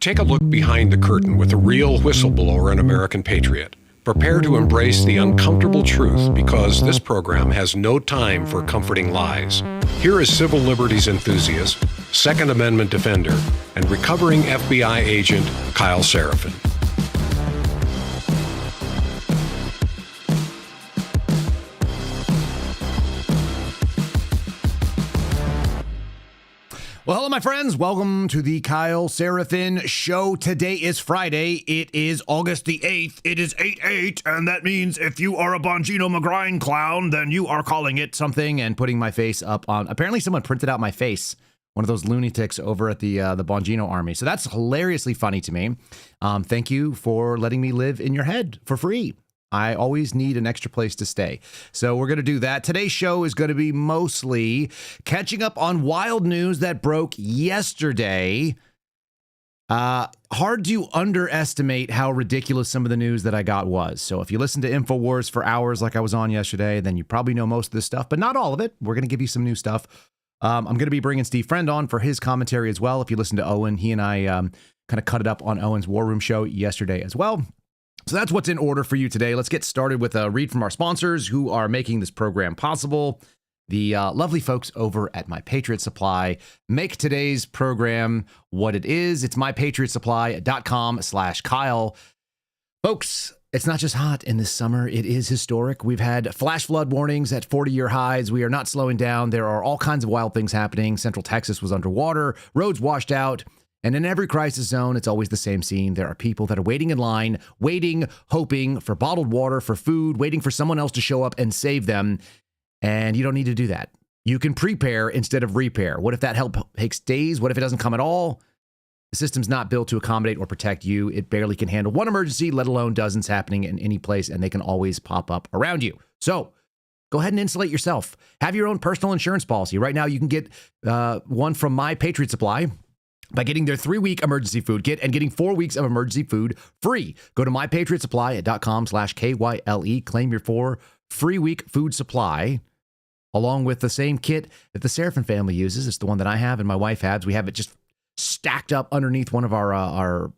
Take a look behind the curtain with a real whistleblower and American patriot. Prepare to embrace the uncomfortable truth because this program has no time for comforting lies. Here is civil liberties enthusiast, Second Amendment defender, and recovering FBI agent Kyle Seraphin. Well, hello, my friends. Welcome to the Kyle Seraphin Show. Today is Friday. It is August the 8th. It is 8/8, and that means if you are a Bongino McGrind clown, then you are calling it something and putting my face up on... Apparently, someone printed out my face, one of those lunatics over at the Bongino Army. So that's hilariously funny to me. Thank you for letting me live in your head for free. I always need an extra place to stay. So we're going to do that. Today's show is going to be mostly catching up on wild news that broke yesterday. Hard to underestimate how ridiculous some of the news that I got was. So if you listen to InfoWars for hours like I was on yesterday, then you probably know most of this stuff, but not all of it. We're going to give you some new stuff. I'm going to be bringing Steve Friend on for his commentary as well. If you listen to Owen, he and I kind of cut it up on Owen's War Room show yesterday as well. So that's what's in order for you today. Let's get started with a read from our sponsors who are making this program possible. The lovely folks over at My Patriot Supply make today's program what it is. It's mypatriotsupply.com/Kyle. Folks, it's not just hot in this summer. It is historic. We've had flash flood warnings at 40-year highs. We are not slowing down. There are all kinds of wild things happening. Central Texas was underwater, roads washed out. And in every crisis zone, it's always the same scene. There are people that are waiting in line, waiting, hoping for bottled water, for food, waiting for someone else to show up and save them. And you don't need to do that. You can prepare instead of repair. What if that help takes days? What if it doesn't come at all? The system's not built to accommodate or protect you. It barely can handle one emergency, let alone dozens happening in any place, and they can always pop up around you. So go ahead and insulate yourself. Have your own personal insurance policy. Right now, you can get one from My Patriot Supply by getting their 3-week emergency food kit and getting 4 weeks of emergency food free. Go to mypatriotsupply.com/KYLE. Claim your 4 free-week food supply along with the same kit that the Seraphin family uses. It's the one that I have and my wife has. We have it just stacked up underneath one of our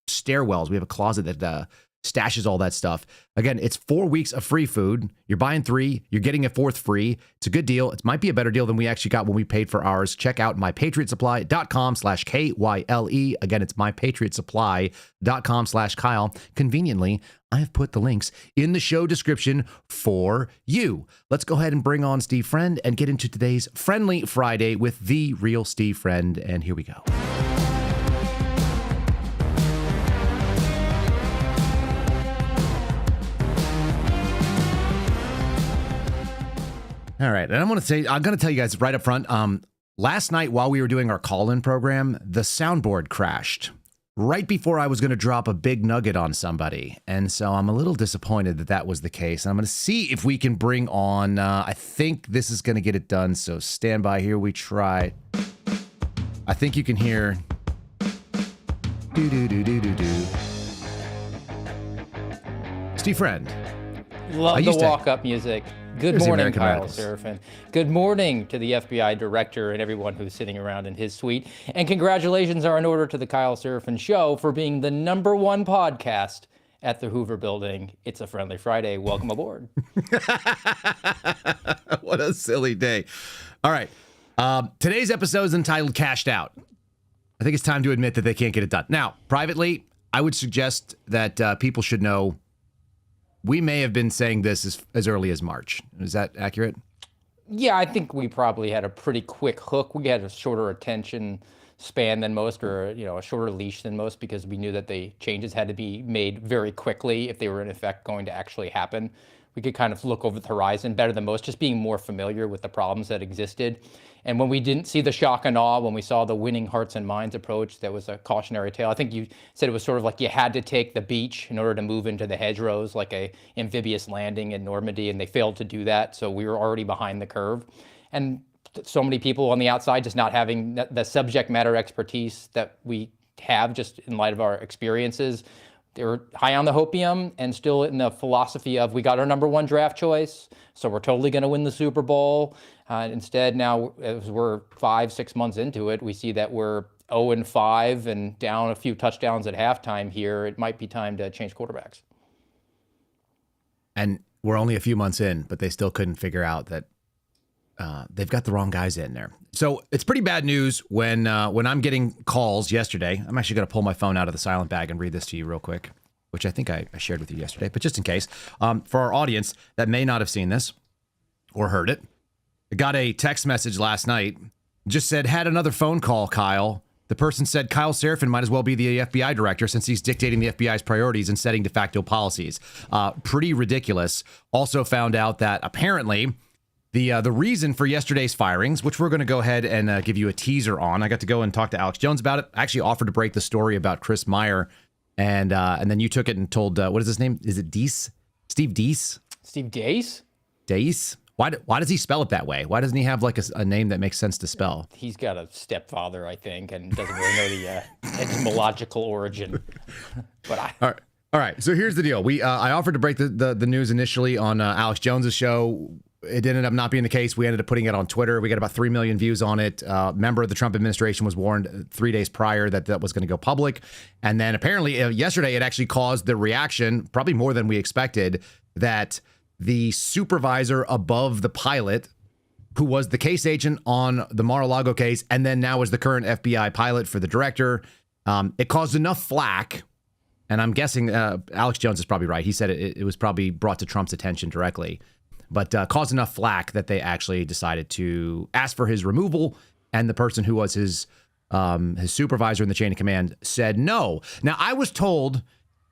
stairwells. We have a closet that stashes all that stuff. Again, it's 4 weeks of free food. You're buying 3, you're getting a 4th free. It's a good deal. It might be a better deal than we actually got when we paid for ours. Check out mypatriotsupply.com/KYLE. Again, it's mypatriotsupply.com/Kyle. Conveniently, I have put the links in the show description for you. Let's go ahead and bring on Steve Friend and get into today's Friendly Friday with the real Steve Friend. And here we go. All right. And I'm going to tell you guys right up front. Last night while we were doing our call-in program, the soundboard crashed right before I was going to drop a big nugget on somebody. And so I'm a little disappointed that that was the case. And I'm going to see if we can bring on, I think this is going to get it done. So stand by, here we try. I think you can hear. Steve Friend. Love the walk-up music. Good morning, Kyle Seraphin. Good morning to the FBI director and everyone who's sitting around in his suite. And congratulations are in order to the Kyle Seraphin Show for being the #1 podcast at the Hoover Building. It's a Friendly Friday. Welcome aboard. What a silly day. All right. Today's episode is entitled Cashed Out. I think it's time to admit that they can't get it done. Now, privately, I would suggest that people should know we may have been saying this as early as March. Is that accurate? Yeah, I think we probably had a pretty quick hook. We had a shorter attention span than most, or a shorter leash than most, because we knew that the changes had to be made very quickly if they were in effect going to actually happen. We could kind of look over the horizon better than most, just being more familiar with the problems that existed. And when we didn't see the shock and awe, when we saw the winning hearts and minds approach, that was a cautionary tale. I think you said it was sort of like you had to take the beach in order to move into the hedgerows, like a amphibious landing in Normandy, and they failed to do that. So we were already behind the curve. And so many people on the outside just not having the subject matter expertise that we have just in light of our experiences. They were high on the hopium and still in the philosophy of, we got our #1 draft choice, so we're totally going to win the Super Bowl. Instead, now, as we're 5-6 months into it, we see that we're 0-5 and down a few touchdowns at halftime here, it might be time to change quarterbacks. And we're only a few months in, but they still couldn't figure out that they've got the wrong guys in there. So it's pretty bad news when I'm getting calls yesterday. I'm actually going to pull my phone out of the silent bag and read this to you real quick, which I think I shared with you yesterday. But just in case, for our audience that may not have seen this or heard it, I got a text message last night. Just said, had another phone call, Kyle. The person said Kyle Seraphin might as well be the FBI director since he's dictating the FBI's priorities and setting de facto policies. Pretty ridiculous. Also found out that apparently the reason for yesterday's firings, which we're going to go ahead and give you a teaser on. I got to go and talk to Alex Jones about it. I actually offered to break the story about Chris Meyer, and then you took it and told, what is his name? Is it Deese? Steve Deese? Steve Deese? Deese? Why does he spell it that way? Why doesn't he have like a name that makes sense to spell? He's got a stepfather, I think, and doesn't really know the etymological origin. But All right. So here's the deal. I offered to break the news initially on Alex Jones's show. It ended up not being the case. We ended up putting it on Twitter. We got about 3 million views on it. Member of the Trump administration was warned 3 days prior that was going to go public. And then apparently yesterday it actually caused the reaction, probably more than we expected, that the supervisor above the pilot, who was the case agent on the Mar-a-Lago case, and then now is the current FBI pilot for the director, it caused enough flack. And I'm guessing Alex Jones is probably right. He said it was probably brought to Trump's attention directly, but caused enough flack that they actually decided to ask for his removal. And the person who was his supervisor in the chain of command said no. Now, I was told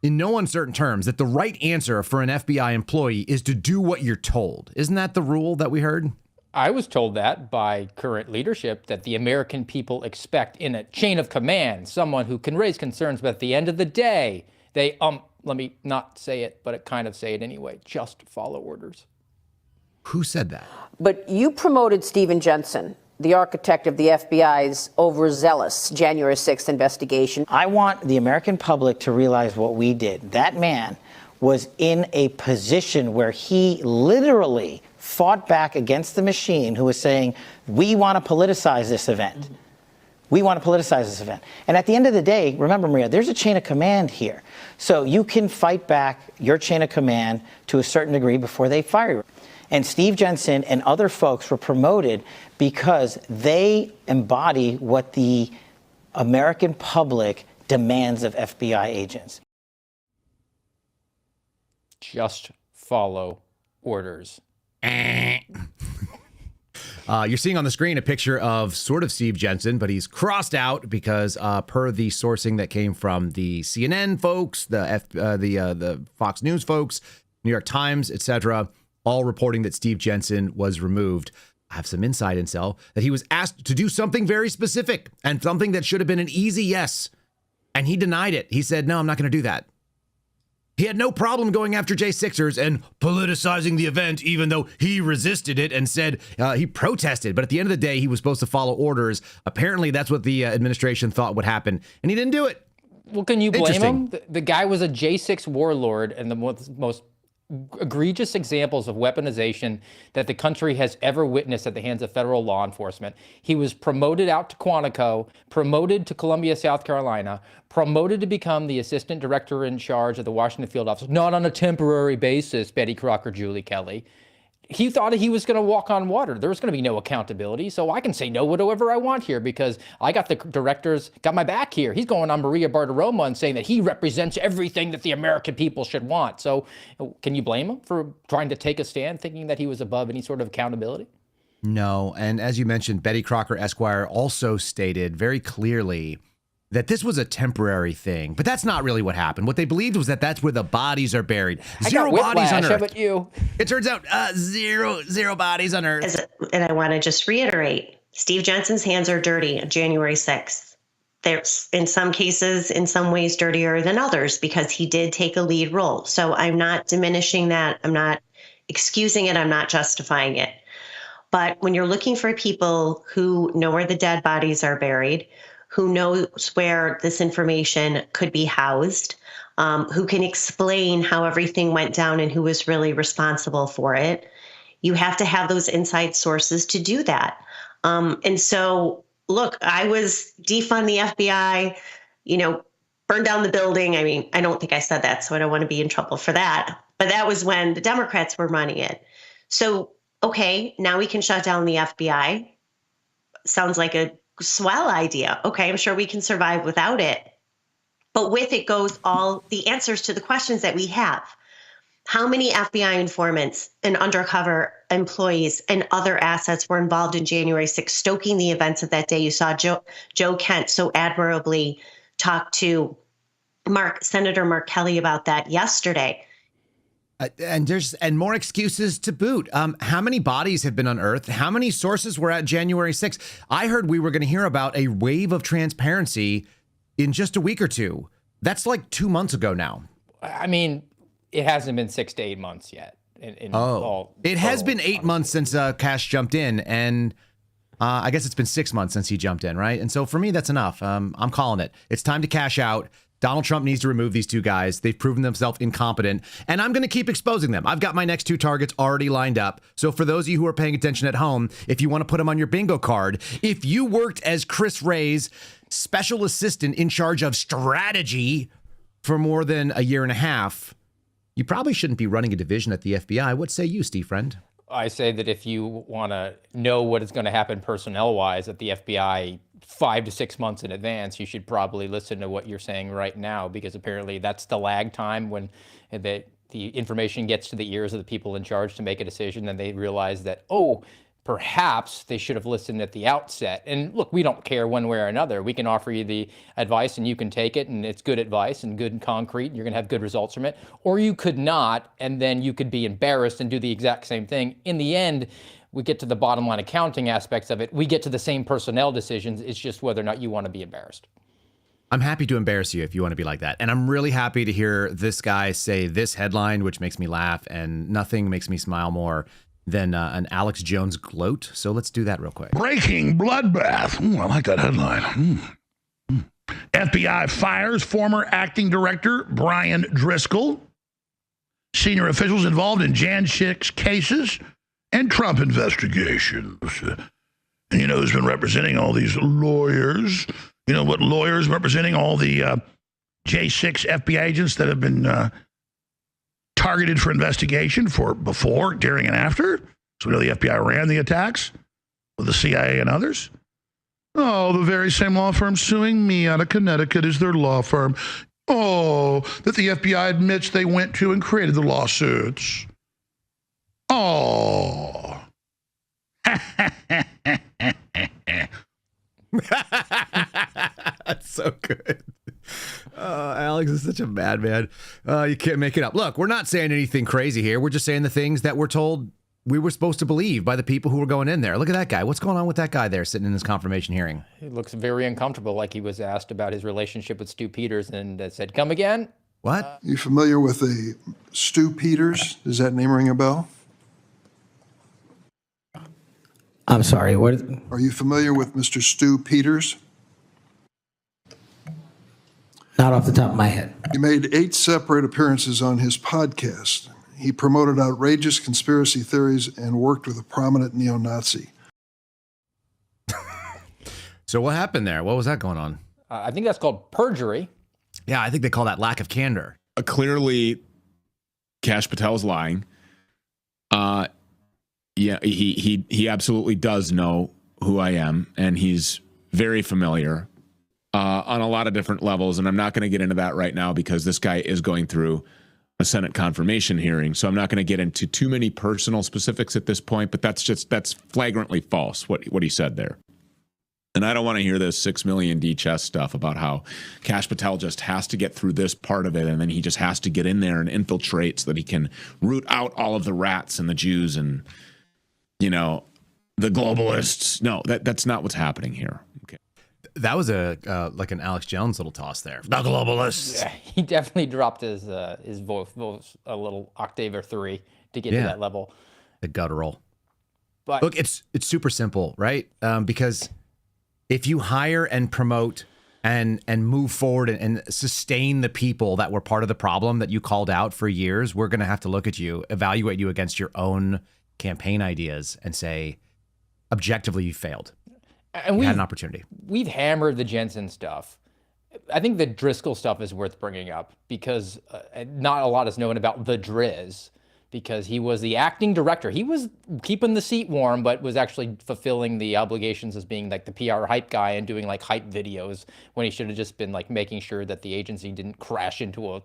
in no uncertain terms that the right answer for an FBI employee is to do what you're told. Isn't that the rule that we heard? I was told that by current leadership, that the American people expect in a chain of command someone who can raise concerns, but at the end of the day, they, let me not say it, but kind of say it anyway, just follow orders. Who said that? But you promoted Stephen Jensen, the architect of the FBI's overzealous January 6th investigation. I want the American public to realize what we did. That man was in a position where he literally fought back against the machine who was saying, we want to politicize this event. We want to politicize this event. And at the end of the day, remember, Maria, there's a chain of command here. So you can fight back your chain of command to a certain degree before they fire you. And Steve Jensen and other folks were promoted because they embody what the American public demands of FBI agents. Just follow orders. You're seeing on the screen a picture of sort of Steve Jensen, but he's crossed out because per the sourcing that came from the CNN folks, the Fox News folks, New York Times, etc., all reporting that Steve Jensen was removed. I have some inside intel that he was asked to do something very specific and something that should have been an easy yes. And he denied it. He said, no, I'm not going to do that. He had no problem going after J6ers and politicizing the event, even though he resisted it and said he protested. But at the end of the day, he was supposed to follow orders. Apparently, that's what the administration thought would happen. And he didn't do it. Well, can you blame him? The guy was a J6 warlord and the most egregious examples of weaponization that the country has ever witnessed at the hands of federal law enforcement. He was promoted out to Quantico, promoted to Columbia, South Carolina, promoted to become the assistant director in charge of the Washington field office, not on a temporary basis, Betty Crocker, Julie Kelly. He thought he was going to walk on water. There was going to be no accountability. So I can say no whatever I want here because I got the directors, got my back here. He's going on Maria Bartiromo and saying that he represents everything that the American people should want. So can you blame him for trying to take a stand, thinking that he was above any sort of accountability? No. And as you mentioned, Betty Crocker Esquire also stated very clearly that this was a temporary thing, but that's not really what happened. What they believed was that that's where the bodies are buried. Zero bodies on Earth. How about you? It turns out zero bodies on Earth. And I want to just reiterate, Steve Jensen's hands are dirty on January 6th. They're in some cases, in some ways, dirtier than others because he did take a lead role. So I'm not diminishing that. I'm not excusing it. I'm not justifying it. But when you're looking for people who know where the dead bodies are buried, who knows where this information could be housed, who can explain how everything went down and who was really responsible for it. You have to have those inside sources to do that. And so look, I was defund the FBI, burn down the building. I mean, I don't think I said that, so I don't want to be in trouble for that. But that was when the Democrats were running it. So, okay, now we can shut down the FBI. Sounds like a swell idea. Okay, I'm sure we can survive without it. But with it goes all the answers to the questions that we have. How many FBI informants and undercover employees and other assets were involved in January 6th, stoking the events of that day? You saw Joe Kent so admirably talk to Senator Mark Kelly about that yesterday. And more excuses to boot. How many bodies have been unearthed? How many sources were at January 6th? I heard we were going to hear about a wave of transparency in just a week or two. That's like 2 months ago now. I mean, it hasn't been 6 to 8 months yet. It has been 8 months since Cash jumped in, and I guess it's been 6 months since he jumped in, right? And so for me, that's enough. I'm calling it. It's time to cash out. Donald Trump needs to remove these two guys. They've proven themselves incompetent, and I'm going to keep exposing them. I've got my next 2 targets already lined up. So for those of you who are paying attention at home, if you want to put them on your bingo card, if you worked as Chris Wray's special assistant in charge of strategy for more than a year and a half, you probably shouldn't be running a division at the FBI. What say you, Steve Friend? I say that if you want to know what is going to happen personnel-wise at the FBI 5 to 6 months in advance, you should probably listen to what you're saying right now, because apparently that's the lag time when the information gets to the ears of the people in charge to make a decision, and they realize that, perhaps they should have listened at the outset. And look, we don't care one way or another. We can offer you the advice and you can take it, and it's good advice and good and concrete, and you're going to have good results from it. Or you could not, and then you could be embarrassed and do the exact same thing. In the end, we get to the bottom line accounting aspects of it. We get to the same personnel decisions. It's just whether or not you want to be embarrassed. I'm happy to embarrass you if you want to be like that. And I'm really happy to hear this guy say this headline, which makes me laugh, and nothing makes me smile more than an Alex Jones gloat. So let's do that real quick. Breaking bloodbath. I like that headline. FBI fires former acting director Brian Driscoll. Senior officials involved in Jan 6 cases and Trump investigations. And you know who's been representing all these lawyers? You know what lawyers representing all the J6 FBI agents that have been targeted for investigation for before, during, and after? So we know the FBI ran the attacks with the CIA and others. Oh, the very same law firm suing me out of Connecticut is their law firm. Oh, that the FBI admits they went to and created the lawsuits. Oh. That's so good. Alex is such a madman. You can't make it up. Look, we're not saying anything crazy here. We're just saying the things that we're told we were supposed to believe by the people who were going in there. Look at that guy. What's going on with that guy there sitting in his confirmation hearing? He looks very uncomfortable, like he was asked about his relationship with Stu Peters and said, "Come again?" What? You familiar with a Stu Peters? Does that name ring a bell? I'm sorry, what? Are you familiar with Mr. Stu Peters? Not off the top of my head. He made 8 separate appearances on his podcast. He promoted outrageous conspiracy theories and worked with a prominent neo-Nazi. So what happened there? What was that going on? I think that's called perjury. Yeah, I think they call that lack of candor. Clearly, Kash Patel's lying. Yeah, he absolutely does know who I am, and he's very familiar on a lot of different levels. And I'm not going to get into that right now because this guy is going through a Senate confirmation hearing. So I'm not going to get into too many personal specifics at this point, but that's flagrantly false, what he said there. And I don't want to hear this 6 million D chess stuff about how Kash Patel just has to get through this part of it, and then he just has to get in there and infiltrate so that he can root out all of the rats and the Jews and, you know, the globalists. No, that's not what's happening here. Okay. That was like an Alex Jones little toss there. The globalists. Yeah, he definitely dropped his voice a little octave or 3 to get to that level. The guttural. But look, it's super simple, right? Because if you hire and promote and move forward and sustain the people that were part of the problem that you called out for years, we're going to have to look at you, evaluate you against your own campaign ideas and say, objectively, you failed. And we had an opportunity. We've hammered the Jensen stuff. I think the Driscoll stuff is worth bringing up because not a lot is known about the Driz, because he was the acting director. He was keeping the seat warm, but was actually fulfilling the obligations as being like the PR hype guy and doing like hype videos when he should have just been like making sure that the agency didn't crash into a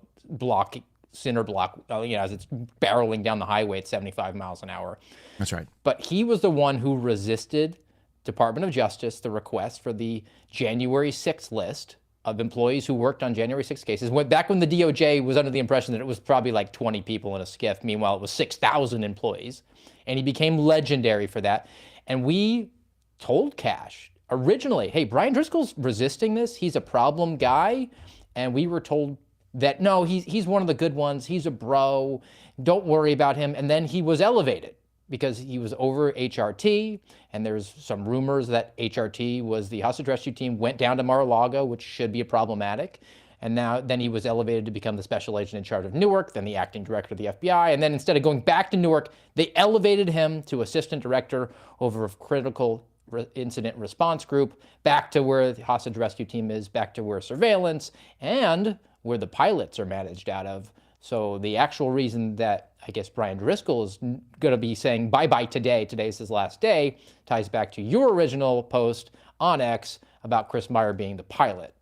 cinder block, as it's barreling down the highway at 75 miles an hour. That's right. But he was the one who resisted Department of Justice the request for the January 6th list of employees who worked on January 6th cases. Back when the DOJ was under the impression that it was probably like 20 people in a skiff. Meanwhile, it was 6,000 employees. And he became legendary for that. And we told Cash originally, hey, Brian Driscoll's resisting this. He's a problem guy. And we were told that, no, he's one of the good ones. He's a bro. Don't worry about him. And then he was elevated because he was over HRT, and there's some rumors that HRT was the hostage rescue team, went down to Mar-a-Lago, which should be problematic. And then he was elevated to become the special agent in charge of Newark, then the acting director of the FBI. And then instead of going back to Newark, they elevated him to assistant director over a critical incident response group, back to where the hostage rescue team is, back to where surveillance, and where the pilots are managed out of. So the actual reason that I guess Brian Driscoll is going to be saying bye-bye today, today's his last day, ties back to your original post on X about Chris Meyer being the pilot.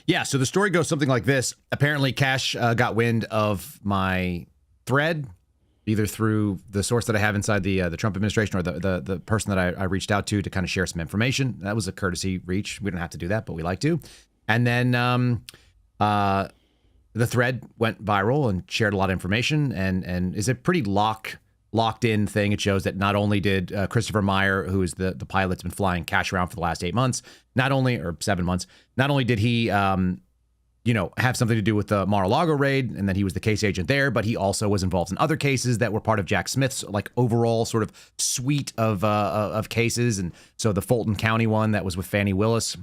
Yeah, so the story goes something like this. Apparently, Cash got wind of my thread, either through the source that I have inside the Trump administration or the person that I reached out to kind of share some information. That was a courtesy reach. We don't have to do that, but we like to. And then the thread went viral and shared a lot of information and is a pretty locked in thing. It shows that not only did Christopher Meyer, who is the pilot that's been flying Cash around for the last 7 months, not only did he have something to do with the Mar-a-Lago raid and that he was the case agent there, but he also was involved in other cases that were part of Jack Smith's like overall sort of suite of cases. And so the Fulton County one that was with Fannie Willis,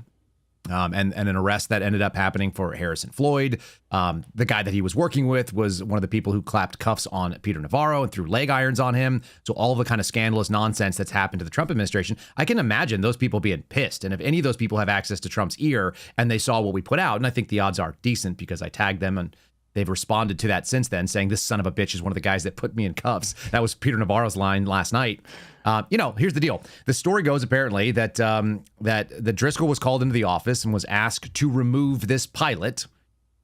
and an arrest that ended up happening for Harrison Floyd. The guy that he was working with was one of the people who clapped cuffs on Peter Navarro and threw leg irons on him. So all of the kind of scandalous nonsense that's happened to the Trump administration, I can imagine those people being pissed. And if any of those people have access to Trump's ear and they saw what we put out, and I think the odds are decent because I tagged them and they've responded to that since then, saying this son of a bitch is one of the guys that put me in cuffs. That was Peter Navarro's line last night. Here's the deal. The story goes apparently that the Driscoll was called into the office and was asked to remove this pilot,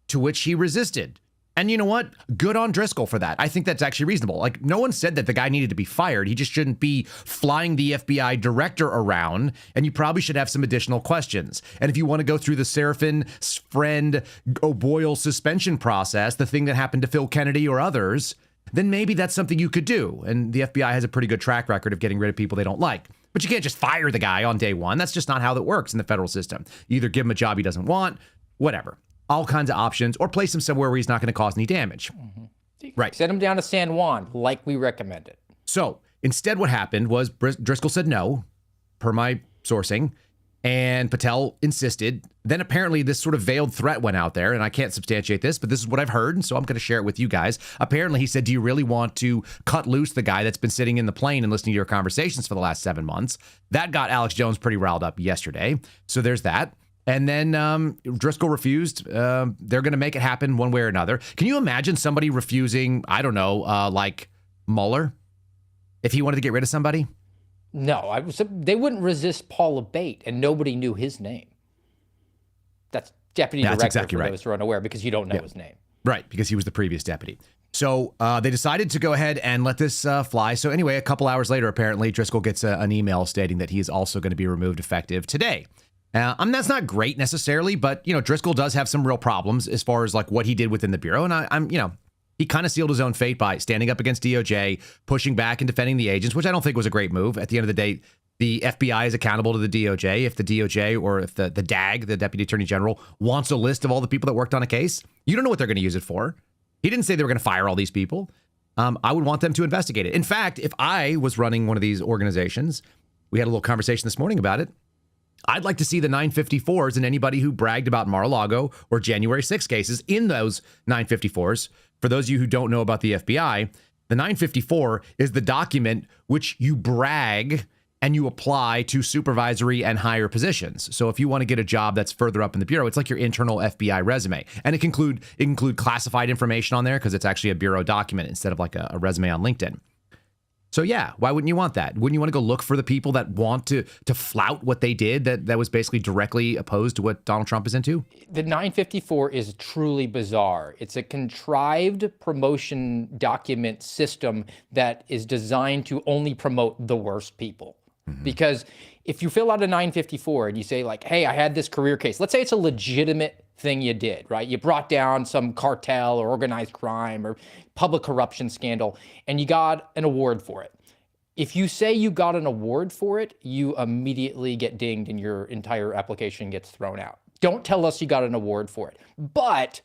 to which he resisted. And you know what? Good on Driscoll for that. I think that's actually reasonable. Like, no one said that the guy needed to be fired. He just shouldn't be flying the FBI director around, and you probably should have some additional questions. And if you want to go through the Serafin friend O'Boyle suspension process, the thing that happened to Phil Kennedy or others, then maybe that's something you could do. And the FBI has a pretty good track record of getting rid of people they don't like. But you can't just fire the guy on day one. That's just not how that works in the federal system. You either give him a job he doesn't want, whatever. All kinds of options, or place him somewhere where he's not going to cause any damage. Mm-hmm. Right. Send him down to San Juan, like we recommended. So instead what happened was Driscoll said no, per my sourcing, and Patel insisted. Then apparently this sort of veiled threat went out there, and I can't substantiate this, but this is what I've heard, and so I'm going to share it with you guys. Apparently he said, do you really want to cut loose the guy that's been sitting in the plane and listening to your conversations for the last 7 months? That got Alex Jones pretty riled up yesterday. So there's that. And then Driscoll refused. They're going to make it happen one way or another. Can you imagine somebody refusing, I don't know, like Mueller, if he wanted to get rid of somebody? No, they wouldn't resist Paul Abate, and nobody knew his name. That's deputy director, exactly for right. those who are unaware, because you don't know his name. Right, because he was the previous deputy. So they decided to go ahead and let this fly. So anyway, a couple hours later, apparently, Driscoll gets an email stating that he is also going to be removed effective today. That's not great necessarily, but, Driscoll does have some real problems as far as like what he did within the Bureau. And he kind of sealed his own fate by standing up against DOJ, pushing back and defending the agents, which I don't think was a great move. At the end of the day, the FBI is accountable to the DOJ. If the DOJ or if the DAG, the Deputy Attorney General, wants a list of all the people that worked on a case, you don't know what they're going to use it for. He didn't say they were going to fire all these people. I would want them to investigate it. In fact, if I was running one of these organizations, we had a little conversation this morning about it, I'd like to see the 954s and anybody who bragged about Mar-a-Lago or January 6 cases in those 954s. For those of you who don't know about the FBI, the 954 is the document which you brag and you apply to supervisory and higher positions. So if you want to get a job that's further up in the bureau, it's like your internal FBI resume. And it can include classified information on there because it's actually a bureau document instead of like a resume on LinkedIn. So yeah, why wouldn't you want that? Wouldn't you want to go look for the people that want to flout what they did that was basically directly opposed to what Donald Trump is into? The 954 is truly bizarre. It's a contrived promotion document system that is designed to only promote the worst people. Because if you fill out a 954 and you say like, hey, I had this career case, let's say it's a legitimate thing you did, right? You brought down some cartel or organized crime or public corruption scandal and you got an award for it. If you say you got an award for it, you immediately get dinged and your entire application gets thrown out. Don't tell us you got an award for it. But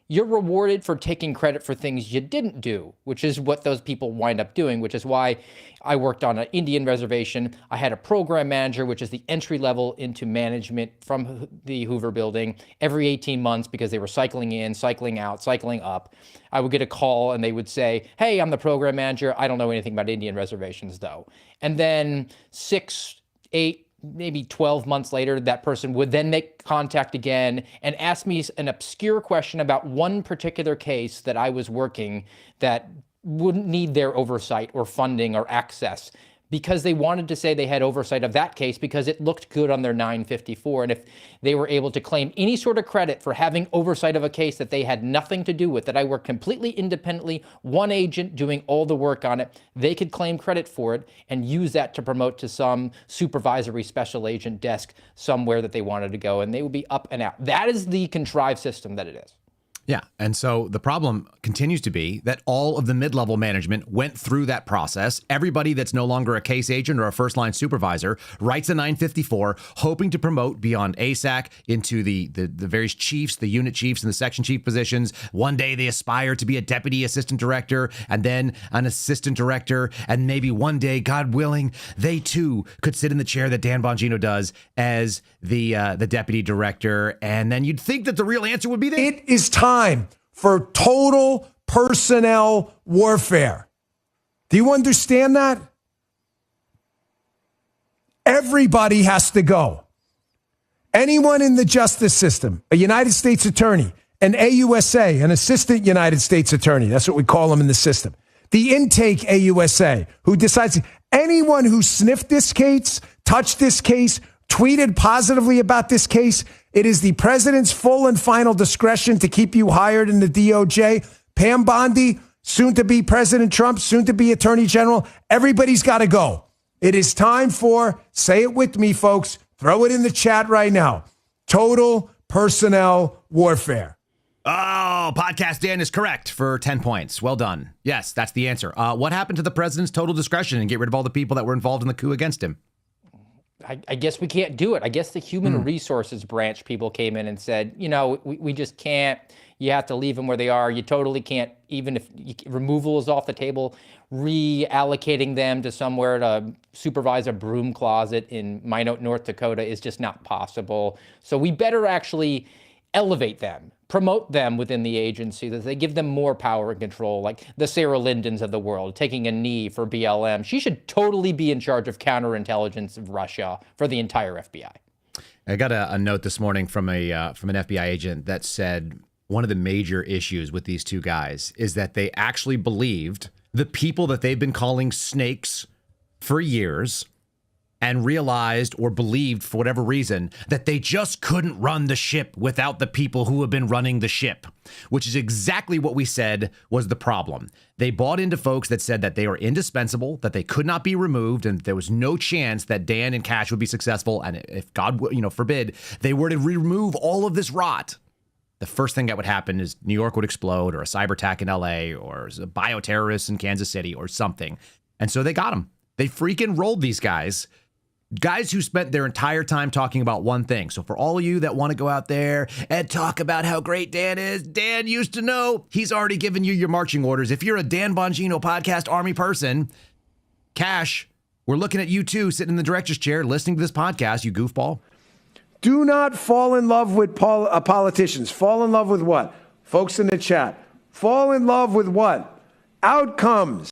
you're rewarded for taking credit for things you didn't do, which is what those people wind up doing, which is why I worked on an Indian reservation. I had a program manager, which is the entry level into management from the Hoover building every 18 months because they were cycling in, cycling out, cycling up. I would get a call and they would say, hey, I'm the program manager. I don't know anything about Indian reservations though. And then 6, 8, maybe 12 months later, that person would then make contact again and ask me an obscure question about one particular case that I was working that wouldn't need their oversight or funding or access because they wanted to say they had oversight of that case because it looked good on their 954. And if they were able to claim any sort of credit for having oversight of a case that they had nothing to do with, that I worked completely independently, one agent doing all the work on it, they could claim credit for it and use that to promote to some supervisory special agent desk somewhere that they wanted to go, and they would be up and out. That is the contrived system that it is. Yeah. And so the problem continues to be that all of the mid-level management went through that process. Everybody that's no longer a case agent or a first-line supervisor writes a 954, hoping to promote beyond ASAC into the various chiefs, the unit chiefs and the section chief positions. One day they aspire to be a deputy assistant director and then an assistant director. And maybe one day, God willing, they too could sit in the chair that Dan Bongino does as the deputy director. And then you'd think that the real answer would be there. It is time for total personnel warfare. Do you understand that? Everybody has to go. Anyone in the justice system, a United States attorney, an AUSA, an assistant United States attorney, that's what we call them in the system. The intake AUSA, who decides, anyone who sniffed this case, touched this case, tweeted positively about this case, it is the president's full and final discretion to keep you hired in the DOJ. Pam Bondi, soon to be President Trump, soon to be Attorney General. Everybody's got to go. It is time for, say it with me, folks, throw it in the chat right now, total personnel warfare. Oh, Podcast Dan is correct for 10 points. Well done. Yes, that's the answer. What happened to the president's total discretion and get rid of all the people that were involved in the coup against him? I guess we can't do it. I guess the human resources branch people came in and said, you know, we just can't. You have to leave them where they are. You totally can't, even if removal is off the table, reallocating them to somewhere to supervise a broom closet in Minot, North Dakota is just not possible. So we better actually elevate them, promote them within the agency, that they give them more power and control, like the Sarah Lindens of the world, taking a knee for BLM. She should totally be in charge of counterintelligence of Russia for the entire FBI. I got a note this morning from an FBI agent that said one of the major issues with these two guys is that they actually believed the people that they've been calling snakes for years and realized or believed for whatever reason that they just couldn't run the ship without the people who have been running the ship, which is exactly what we said was the problem. They bought into folks that said that they were indispensable, that they could not be removed, and there was no chance that Dan and Kash would be successful. And if God, forbid, they were to remove all of this rot, the first thing that would happen is New York would explode, or a cyber attack in LA, or a bioterrorist in Kansas City, or something. And so they got them. They freaking rolled these guys who spent their entire time talking about one thing. So for all of you that want to go out there and talk about how great Dan is, Dan used to know. He's already given you your marching orders. If you're a Dan Bongino podcast army person, Kash, we're looking at you too, sitting in the director's chair, listening to this podcast, you goofball. Do not fall in love with politicians. Fall in love with what? Folks in the chat. Fall in love with what? Outcomes.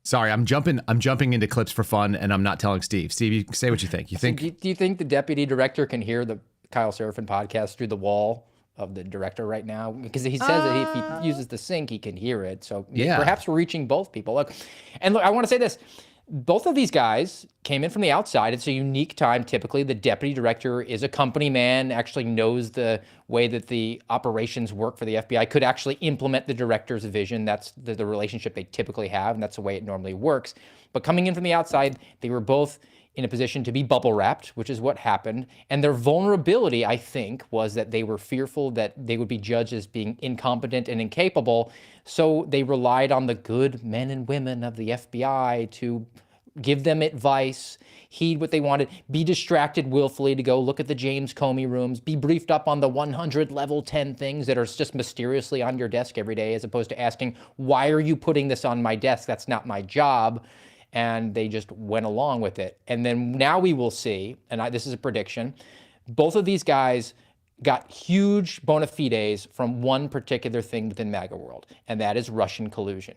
Sorry, I'm jumping into clips for fun, and I'm not telling Steve. Steve, you say what you think. Do you think the deputy director can hear the Kyle Seraphin podcast through the wall of the director right now? Because he says that if he uses the sync, he can hear it. So perhaps we're reaching both people. Look, I want to say this. Both of these guys came in from the outside. It's a unique time. Typically, the deputy director is a company man, actually knows the way that the operations work for the FBI, could actually implement the director's vision. That's the relationship they typically have, and that's the way it normally works. But coming in from the outside, they were both in a position to be bubble wrapped, which is what happened. And their vulnerability, I think, was that they were fearful that they would be judged as being incompetent and incapable. So they relied on the good men and women of the FBI to give them advice, heed what they wanted, be distracted willfully to go look at the James Comey rooms, be briefed up on the 100 level 10 things that are just mysteriously on your desk every day, as opposed to asking, why are you putting this on my desk? That's not my job. And they just went along with it. And then now we will see, and this is a prediction, both of these guys got huge bona fides from one particular thing within MAGA world, and that is Russian collusion.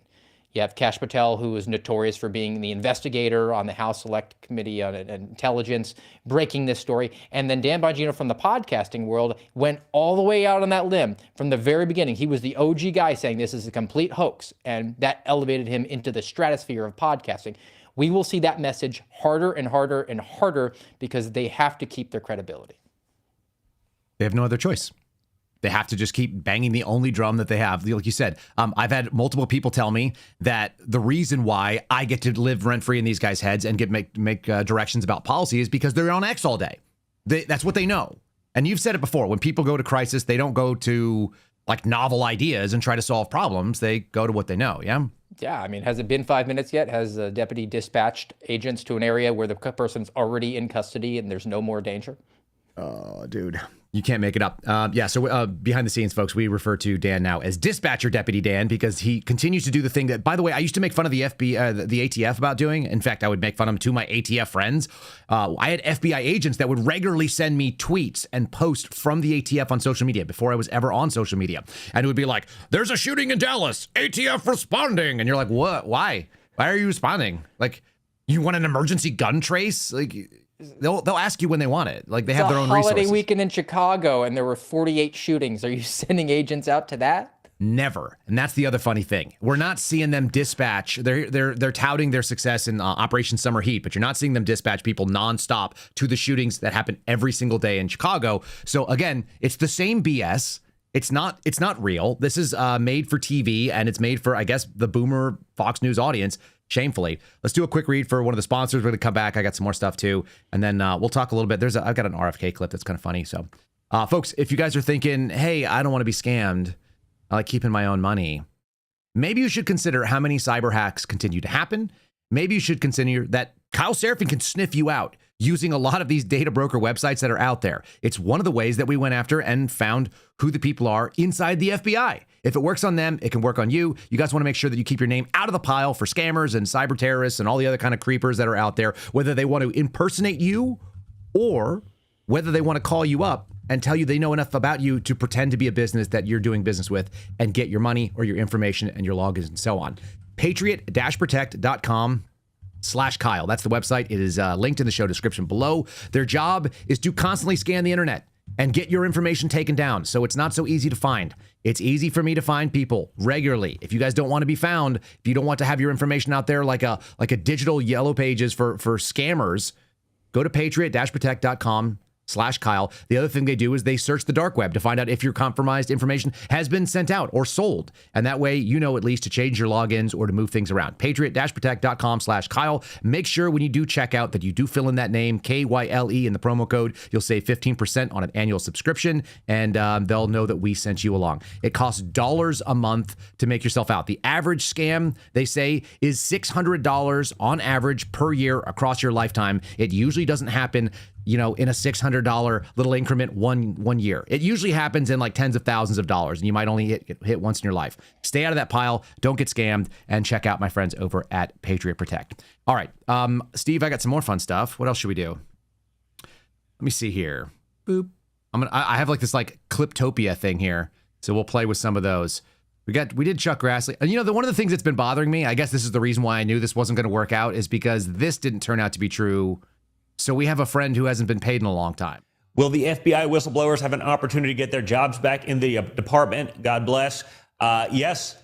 You have Kash Patel, who is notorious for being the investigator on the House Select Committee on Intelligence, breaking this story. And then Dan Bongino from the podcasting world went all the way out on that limb from the very beginning. He was the OG guy saying this is a complete hoax, and that elevated him into the stratosphere of podcasting. We will see that message harder and harder and harder because they have to keep their credibility. They have no other choice. They have to just keep banging the only drum that they have. Like you said, I've had multiple people tell me that the reason why I get to live rent-free in these guys' heads and make directions about policy is because they're on X all day. That's what they know. And you've said it before. When people go to crisis, they don't go to like novel ideas and try to solve problems. They go to what they know, yeah? Yeah, I mean, has it been 5 minutes yet? Has the deputy dispatched agents to an area where the person's already in custody and there's no more danger? Oh, dude. You can't make it up. So behind the scenes, folks, we refer to Dan now as Dispatcher Deputy Dan because he continues to do the thing that, by the way, I used to make fun of the the ATF about doing. In fact, I would make fun of him to my ATF friends. I had FBI agents that would regularly send me tweets and posts from the ATF on social media before I was ever on social media. And it would be like, there's a shooting in Dallas, ATF responding. And you're like, what? Why? Why are you responding? Like, you want an emergency gun trace? Like, they'll ask you when they want it. Like, they have their own resources. Holiday weekend in Chicago, and there were 48 shootings. Are you sending agents out to that? Never. And that's the other funny thing. We're not seeing them dispatch. They're touting their success in Operation Summer Heat, but you're not seeing them dispatch people nonstop to the shootings that happen every single day in Chicago. So again, it's the same BS. It's not real. This is made for TV, and it's made for, I guess, the boomer Fox News audience. Shamefully. Let's do a quick read for one of the sponsors. We're going to come back. I got some more stuff too. And then we'll talk a little bit. I've got an RFK clip that's kind of funny. So folks, if you guys are thinking, hey, I don't want to be scammed, I like keeping my own money, maybe you should consider how many cyber hacks continue to happen. Maybe you should consider that Kyle Seraphin can sniff you out using a lot of these data broker websites that are out there. It's one of the ways that we went after and found who the people are inside the FBI. If it works on them, it can work on you. You guys want to make sure that you keep your name out of the pile for scammers and cyber terrorists and all the other kind of creepers that are out there, whether they want to impersonate you or whether they want to call you up and tell you they know enough about you to pretend to be a business that you're doing business with and get your money or your information and your logins and so on. Patriot-protect.com/Kyle. That's the website. It is linked in the show description below. Their job is to constantly scan the internet and get your information taken down. So it's not so easy to find. It's easy for me to find people regularly. If you guys don't want to be found, if you don't want to have your information out there like a digital yellow pages for scammers, go to patriot-protect.com/Kyle. The other thing they do is they search the dark web to find out if your compromised information has been sent out or sold. And that way, you know, at least to change your logins or to move things around. Patriot-protect.com/Kyle. Make sure when you do check out that you do fill in that name, KYLE, in the promo code. You'll save 15% on an annual subscription, and they'll know that we sent you along. It costs dollars a month to make yourself out. The average scam, they say, is $600 on average per year across your lifetime. It usually doesn't happen, you know, in a $600 little increment one year. It usually happens in like tens of thousands of dollars, and you might only hit once in your life. Stay out of that pile. Don't get scammed, and check out my friends over at Patriot Protect. All right, Steve, I got some more fun stuff. What else should we do? Let me see here. Boop. I have like this like Cliptopia thing here, so we'll play with some of those. We did Chuck Grassley. And one of the things that's been bothering me, I guess this is the reason why I knew this wasn't going to work out, is because this didn't turn out to be true. So we have a friend who hasn't been paid in a long time. Will the FBI whistleblowers have an opportunity to get their jobs back in the department? God bless. Yes,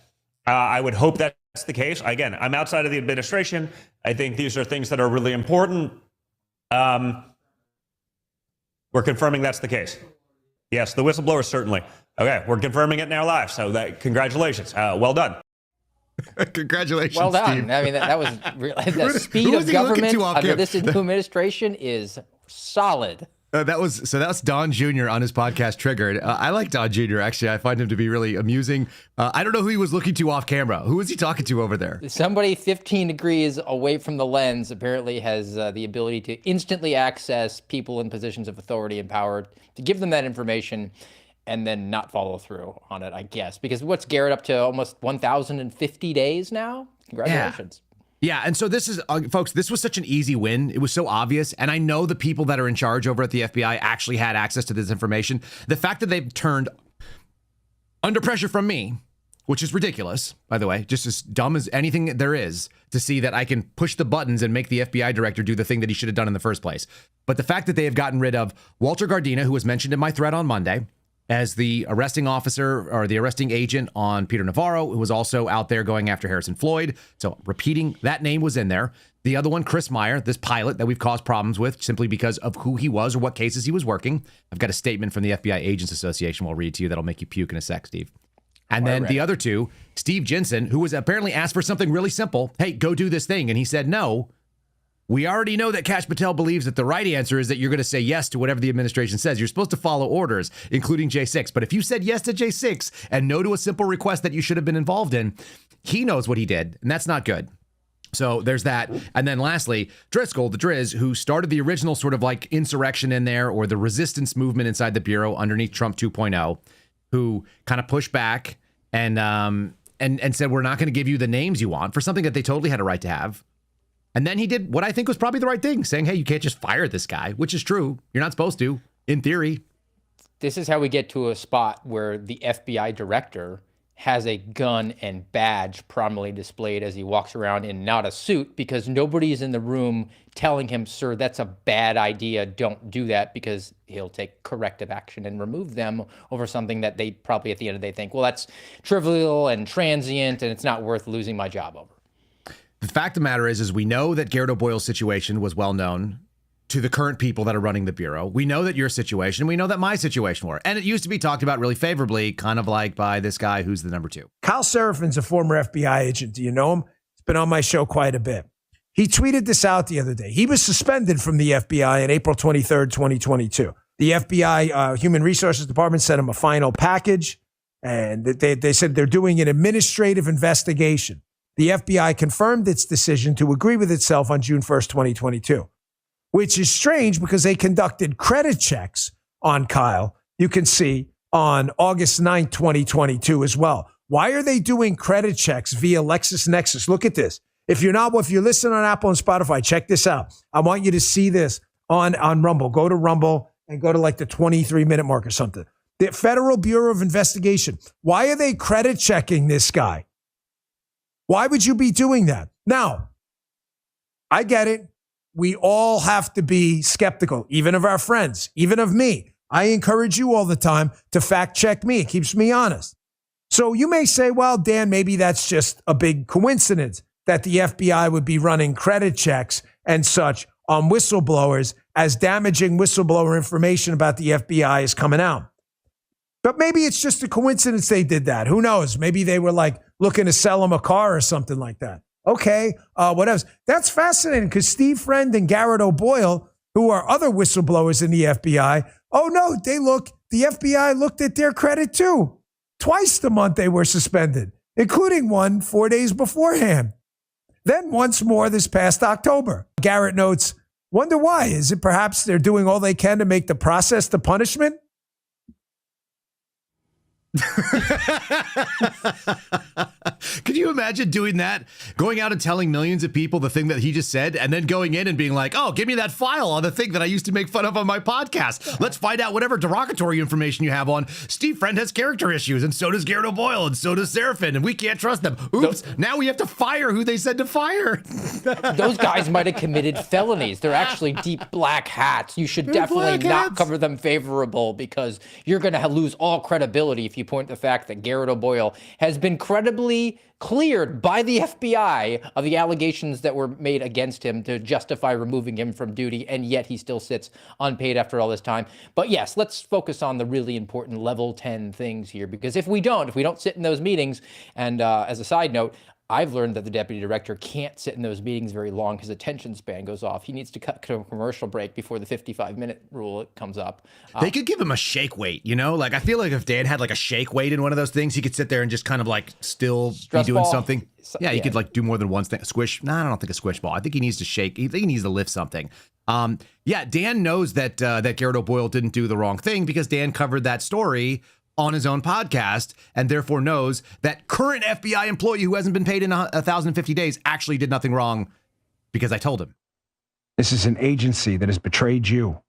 I would hope that's the case. Again, I'm outside of the administration. I think these are things that are really important. We're confirming that's the case. Yes, the whistleblowers, certainly. Okay, we're confirming it now live. So congratulations. Well done. Congratulations, well done. Steve. I mean, that was the speed of government under this new administration is solid. That was Don Jr. on his podcast Triggered. I like Don Jr. Actually, I find him to be really amusing. I don't know who he was looking to off camera. Who was he talking to over there? Somebody 15 degrees away from the lens apparently has the ability to instantly access people in positions of authority and power, to give them that information and then not follow through on it, I guess. Because what's Garrett up to? Almost 1,050 days now? Congratulations. Yeah, and so this is, folks, this was such an easy win. It was so obvious. And I know the people that are in charge over at the FBI actually had access to this information. The fact that they've turned under pressure from me, which is ridiculous, by the way, just as dumb as anything there is, to see that I can push the buttons and make the FBI director do the thing that he should have done in the first place. But the fact that they have gotten rid of Walter Gardina, who was mentioned in my thread on Monday, as the arresting officer or the arresting agent on Peter Navarro, who was also out there going after Harrison Floyd. So repeating, that name was in there. The other one, Chris Meyer, this pilot that we've caused problems with simply because of who he was or what cases he was working. I've got a statement from the FBI Agents Association we'll read to you that'll make you puke in a sec, Steve. And then the other two, Steve Jensen, who was apparently asked for something really simple. Hey, go do this thing. And he said no. We already know that Kash Patel believes that the right answer is that you're going to say yes to whatever the administration says. You're supposed to follow orders, including J6. But if you said yes to J6 and no to a simple request that you should have been involved in, he knows what he did, and that's not good. So there's that. And then lastly, Driscoll, the Driz, who started the original sort of like insurrection in there, or the resistance movement inside the Bureau underneath Trump 2.0, who kind of pushed back and said, we're not going to give you the names you want for something that they totally had a right to have. And then he did what I think was probably the right thing, saying, hey, you can't just fire this guy, which is true. You're not supposed to, in theory. This is how we get to a spot where the FBI director has a gun and badge prominently displayed as he walks around in not a suit, because nobody's in the room telling him, sir, that's a bad idea. Don't do that, because he'll take corrective action and remove them over something that they probably at the end of the day think, well, that's trivial and transient and it's not worth losing my job over. The fact of the matter is we know that Garrett O'Boyle's situation was well known to the current people that are running the Bureau. We know that your situation, we know that my situation were. And it used to be talked about really favorably, kind of like by this guy who's the number two. Kyle Serafin's a former FBI agent. Do you know him? He's been on my show quite a bit. He tweeted this out the other day. He was suspended from the FBI on April 23rd, 2022. The FBI Human Resources Department sent him a final package, and they said they're doing an administrative investigation. The FBI confirmed its decision to agree with itself on June 1st, 2022, which is strange because they conducted credit checks on Kyle, you can see, on August 9th, 2022 as well. Why are they doing credit checks via LexisNexis? Look at this. If you're listening on Apple and Spotify, check this out. I want you to see this on Rumble. Go to Rumble and go to like the 23-minute mark or something. The Federal Bureau of Investigation. Why are they credit checking this guy? Why would you be doing that? Now, I get it. We all have to be skeptical, even of our friends, even of me. I encourage you all the time to fact check me. It keeps me honest. So you may say, well, Dan, maybe that's just a big coincidence that the FBI would be running credit checks and such on whistleblowers as damaging whistleblower information about the FBI is coming out. But maybe it's just a coincidence they did that. Who knows? Maybe they were like looking to sell him a car or something like that. Okay, what else? That's fascinating because Steve Friend and Garrett O'Boyle, who are other whistleblowers in the FBI, oh no, the FBI looked at their credit too. Twice the month they were suspended, including one 4 days beforehand. Then once more this past October. Garrett notes, wonder why? Is it perhaps they're doing all they can to make the process the punishment? Could you imagine doing that? Going out and telling millions of people the thing that he just said, and then going in and being like, oh, give me that file on the thing that I used to make fun of on my podcast. Let's find out whatever derogatory information you have on Steve Friend has character issues, and so does Garrett O'Boyle, and so does Seraphin, and we can't trust them. Oops, now we have to fire who they said to fire. Those guys might have committed felonies. They're actually deep black hats. You should definitely not cover them favorable, because you're going to lose all credibility if you point to the fact that Garrett O'Boyle has been credibly cleared by the FBI of the allegations that were made against him to justify removing him from duty, and yet he still sits unpaid after all this time. But yes, let's focus on the really important level 10 things here, because if we don't sit in those meetings, and as a side note, I've learned that the deputy director can't sit in those meetings very long. His attention span goes off. He needs to cut to a commercial break before the 55-minute rule comes up. They could give him a shake weight, you know? Like, I feel like if Dan had like a shake weight in one of those things, he could sit there and just kind of like still Stress be doing ball. something. Yeah, he could like do more than one thing. Squish. No, I don't think a squish ball. I think he needs to shake. I think he needs to lift something. Yeah, Dan knows that that Garrett O'Boyle didn't do the wrong thing because Dan covered that story on his own podcast, and therefore knows that current FBI employee who hasn't been paid in 1,050 days actually did nothing wrong because I told him. This is an agency that has betrayed you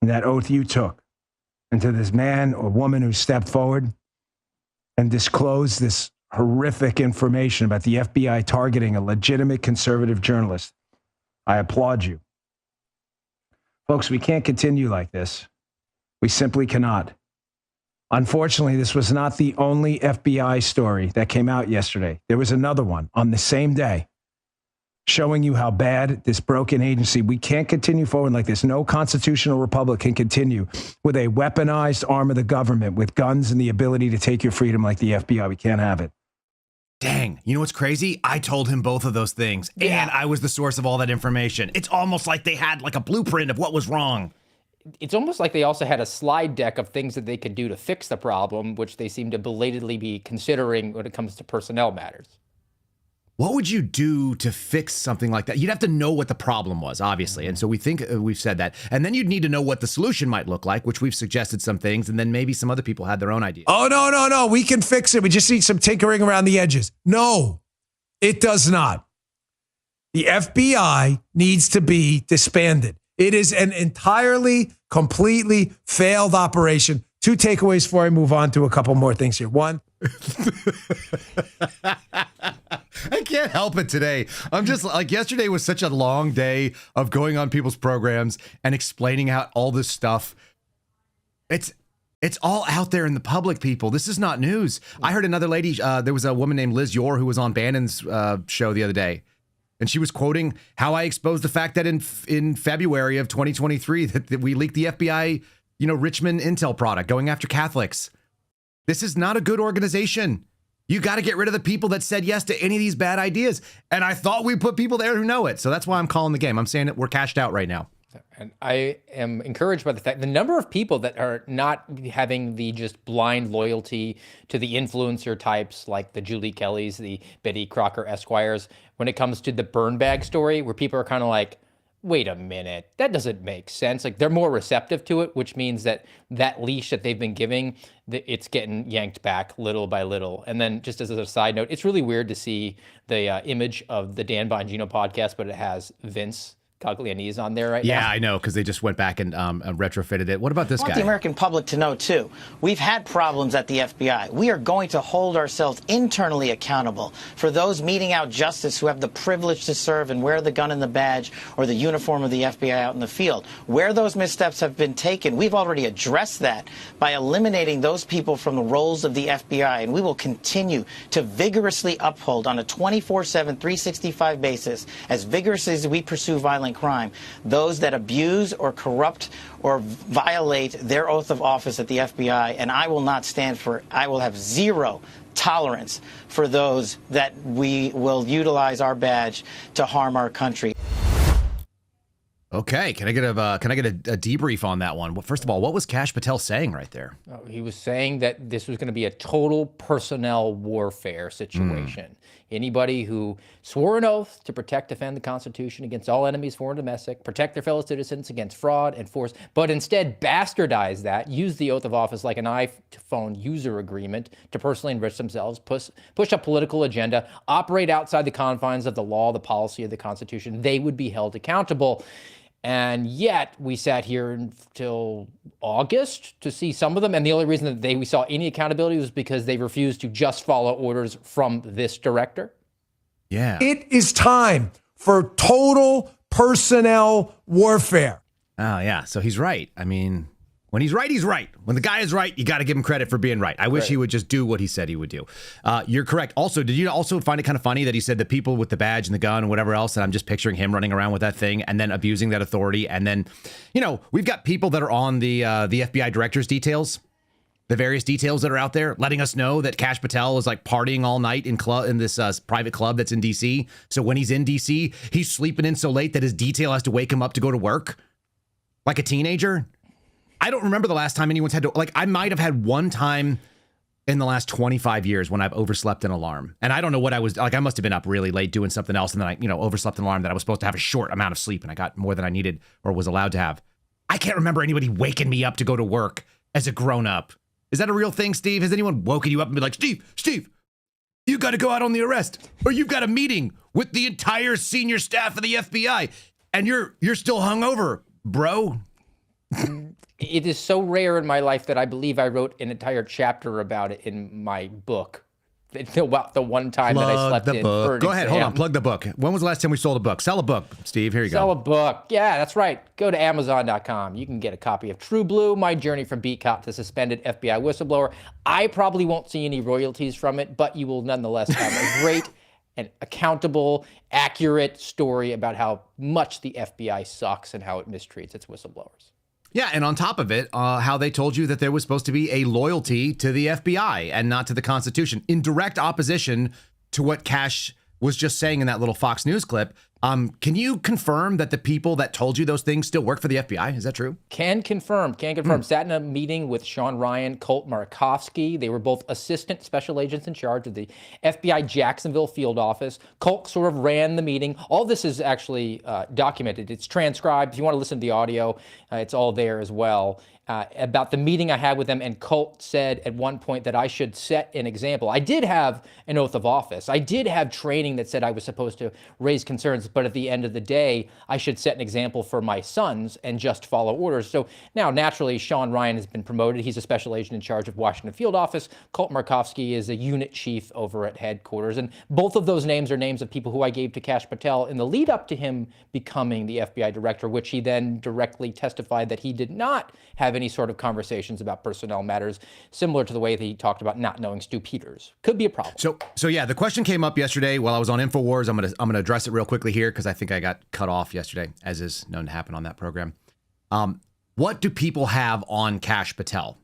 and that oath you took. And to this man or woman who stepped forward and disclosed this horrific information about the FBI targeting a legitimate conservative journalist, I applaud you. Folks, we can't continue like this. We simply cannot. Unfortunately, this was not the only FBI story that came out yesterday. There was another one on the same day showing you how bad this broken agency. We can't continue forward like this. No constitutional republic can continue with a weaponized arm of the government with guns and the ability to take your freedom like the FBI. We can't have it. Dang, you know what's crazy? I told him both of those things, and I was the source of all that information. It's almost like they had like a blueprint of what was wrong. It's almost like they also had a slide deck of things that they could do to fix the problem, which they seem to belatedly be considering when it comes to personnel matters. What would you do to fix something like that? You'd have to know what the problem was, obviously. And so we think we've said that. And then you'd need to know what the solution might look like, which we've suggested some things. And then maybe some other people had their own ideas. Oh, no. We can fix it. We just need some tinkering around the edges. No, it does not. The FBI needs to be disbanded. It is an entirely, completely failed operation. 2 takeaways before I move on to a couple more things here. 1. I can't help it today. I'm just like, yesterday was such a long day of going on people's programs and explaining out all this stuff. It's all out there in the public, people. This is not news. I heard another lady, there was a woman named Liz Yore who was on Bannon's show the other day. And she was quoting how I exposed the fact that in February of 2023 that we leaked the FBI, Richmond intel product going after Catholics. This is not a good organization. You got to get rid of the people that said yes to any of these bad ideas. And I thought we put people there who know it. So that's why I'm calling the game. I'm saying that we're cashed out right now. And I am encouraged by the fact the number of people that are not having the just blind loyalty to the influencer types like the Julie Kellys, the Betty Crocker Esquires, when it comes to the burn bag story, where people are kind of like, wait a minute, that doesn't make sense. Like, they're more receptive to it, which means that leash that they've been giving, it's getting yanked back little by little. And then just as a side note, it's really weird to see the image of the Dan Bongino podcast, but it has Vince Coglianese on there right now. Yeah, I know, because they just went back and retrofitted it. What about this I want guy? the American public to know, too. We've had problems at the FBI. We are going to hold ourselves internally accountable for those meting out justice who have the privilege to serve and wear the gun and the badge or the uniform of the FBI out in the field. Where those missteps have been taken, we've already addressed that by eliminating those people from the roles of the FBI, and we will continue to vigorously uphold on a 24/7, 365 basis, as vigorously as we pursue violent crime, those that abuse or corrupt or violate their oath of office at the FBI, and I will have zero tolerance for those that we will utilize our badge to harm our country. Okay, can I get a debrief on that one? Well, first of all, what was Kash Patel saying right there? He was saying that this was going to be a total personnel warfare situation. Anybody who swore an oath to protect, defend the Constitution against all enemies, foreign and domestic, protect their fellow citizens against fraud and force, but instead bastardized that, used the oath of office like an iPhone user agreement to personally enrich themselves, push a political agenda, operate outside the confines of the law, the policy of the Constitution, they would be held accountable. And yet we sat here until August to see some of them. And the only reason that we saw any accountability was because they refused to just follow orders from this director. Yeah. It is time for total personnel warfare. Oh, yeah. So he's right. I mean, when he's right, he's right. When the guy is right, you got to give him credit for being right. I wish he would just do what he said he would do. You're correct. Also, did you also find it kind of funny that he said the people with the badge and the gun and whatever else, and I'm just picturing him running around with that thing and then abusing that authority. And then, we've got people that are on the FBI director's details, the various details that are out there, letting us know that Kash Patel is like partying all night in this private club that's in D.C. So when he's in D.C., he's sleeping in so late that his detail has to wake him up to go to work like a teenager. I don't remember the last time anyone's had to, I might have had one time in the last 25 years when I've overslept an alarm. And I don't know what I was, I must have been up really late doing something else. And then I, overslept an alarm that I was supposed to have a short amount of sleep and I got more than I needed or was allowed to have. I can't remember anybody waking me up to go to work as a grown up. Is that a real thing, Steve? Has anyone woken you up and been like, Steve, you got to go out on the arrest or you've got a meeting with the entire senior staff of the FBI and you're still hungover, bro? It is so rare in my life that I believe I wrote an entire chapter about it in my book. About the one time that I slept in. Book. Go ahead, hold on. Plug the book. When was the last time we sold a book? Sell a book, Steve. Here you go. Sell a book. Yeah, that's right. Go to Amazon.com. You can get a copy of True Blue, My Journey from Beat Cop to Suspended FBI Whistleblower. I probably won't see any royalties from it, but you will nonetheless have a great and accountable, accurate story about how much the FBI sucks and how it mistreats its whistleblowers. Yeah, and on top of it, how they told you that there was supposed to be a loyalty to the FBI and not to the Constitution, in direct opposition to what Kash was just saying in that little Fox News clip. Can you confirm that the people that told you those things still work for the FBI? Is that true? Can confirm. Sat in a meeting with Sean Ryan, Colt Markovsky. They were both assistant special agents in charge of the FBI Jacksonville field office. Colt sort of ran the meeting. All this is actually documented. It's transcribed. If you want to listen to the audio, it's all there as well. About the meeting I had with them, and Colt said at one point that I should set an example. I did have an oath of office. I did have training that said I was supposed to raise concerns, but at the end of the day, I should set an example for my sons and just follow orders. So now, naturally, Sean Ryan has been promoted. He's a special agent in charge of Washington field office. Colt Markovsky is a unit chief over at headquarters. And both of those names are names of people who I gave to Kash Patel in the lead up to him becoming the FBI director, which he then directly testified that he did not have any sort of conversations about personnel matters, similar to the way that he talked about not knowing Stu Peters. Could be a problem. So yeah, the question came up yesterday while I was on InfoWars. I'm gonna address it real quickly here because I think I got cut off yesterday, as is known to happen on that program. What do people have on Kash Patel?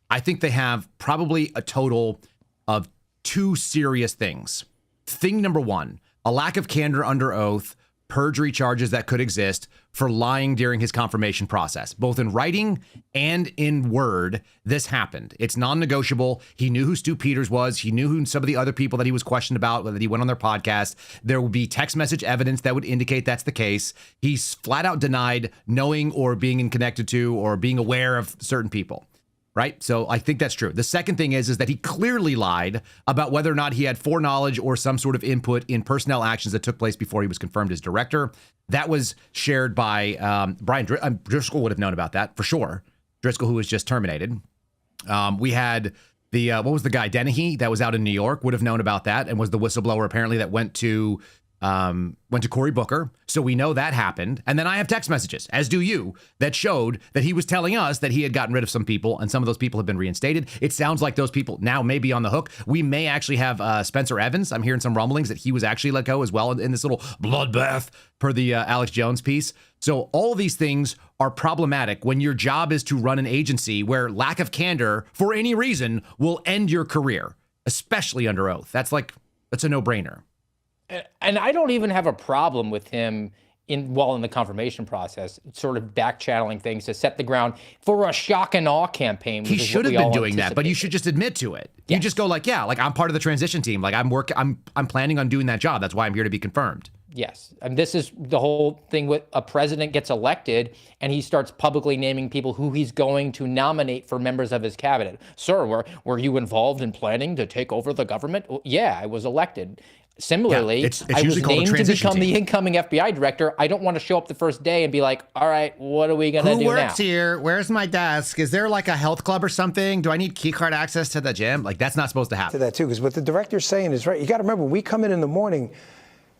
I think they have probably a total of two serious things. Thing number one, a lack of candor under oath, perjury charges that could exist for lying during his confirmation process, both in writing and in word. This happened. It's non-negotiable. He knew who Stu Peters was. He knew who some of the other people that he was questioned about, whether he went on their podcast. There will be text message evidence that would indicate that's the case. He's flat out denied knowing or being connected to or being aware of certain people. Right? So I think that's true. The second thing is that he clearly lied about whether or not he had foreknowledge or some sort of input in personnel actions that took place before he was confirmed as director. That was shared by Brian Driscoll would have known about that for sure. Driscoll, who was just terminated. We had the, what was the guy, Dennehy, that was out in New York, would have known about that and was the whistleblower apparently that went to Cory Booker. So we know that happened. And then I have text messages, as do you, that showed that he was telling us that he had gotten rid of some people and some of those people have been reinstated. It sounds like those people now may be on the hook. We may actually have Spencer Evans. I'm hearing some rumblings that he was actually let go as well in this little bloodbath per the Alex Jones piece. So all of these things are problematic when your job is to run an agency where lack of candor for any reason will end your career, especially under oath. That's a no-brainer. And I don't even have a problem with him while in the confirmation process, sort of back channeling things to set the ground for a shock and awe campaign. He should have been doing that, but you should just admit to it. Yes. You just go like, yeah, like I'm part of the transition team. Like I'm planning on doing that job. That's why I'm here to be confirmed. Yes. And this is the whole thing with a president gets elected and he starts publicly naming people who he's going to nominate for members of his cabinet. Sir, were you involved in planning to take over the government? Well, yeah, I was elected. Similarly, it's I was named to become the incoming FBI director. I don't want to show up the first day and be like, all right, what are we going to do now? Who works here? Where's my desk? Is there like a health club or something? Do I need key card access to the gym? Like, that's not supposed to happen. To that, too, because what the director's saying is right. You got to remember, when we come in the morning,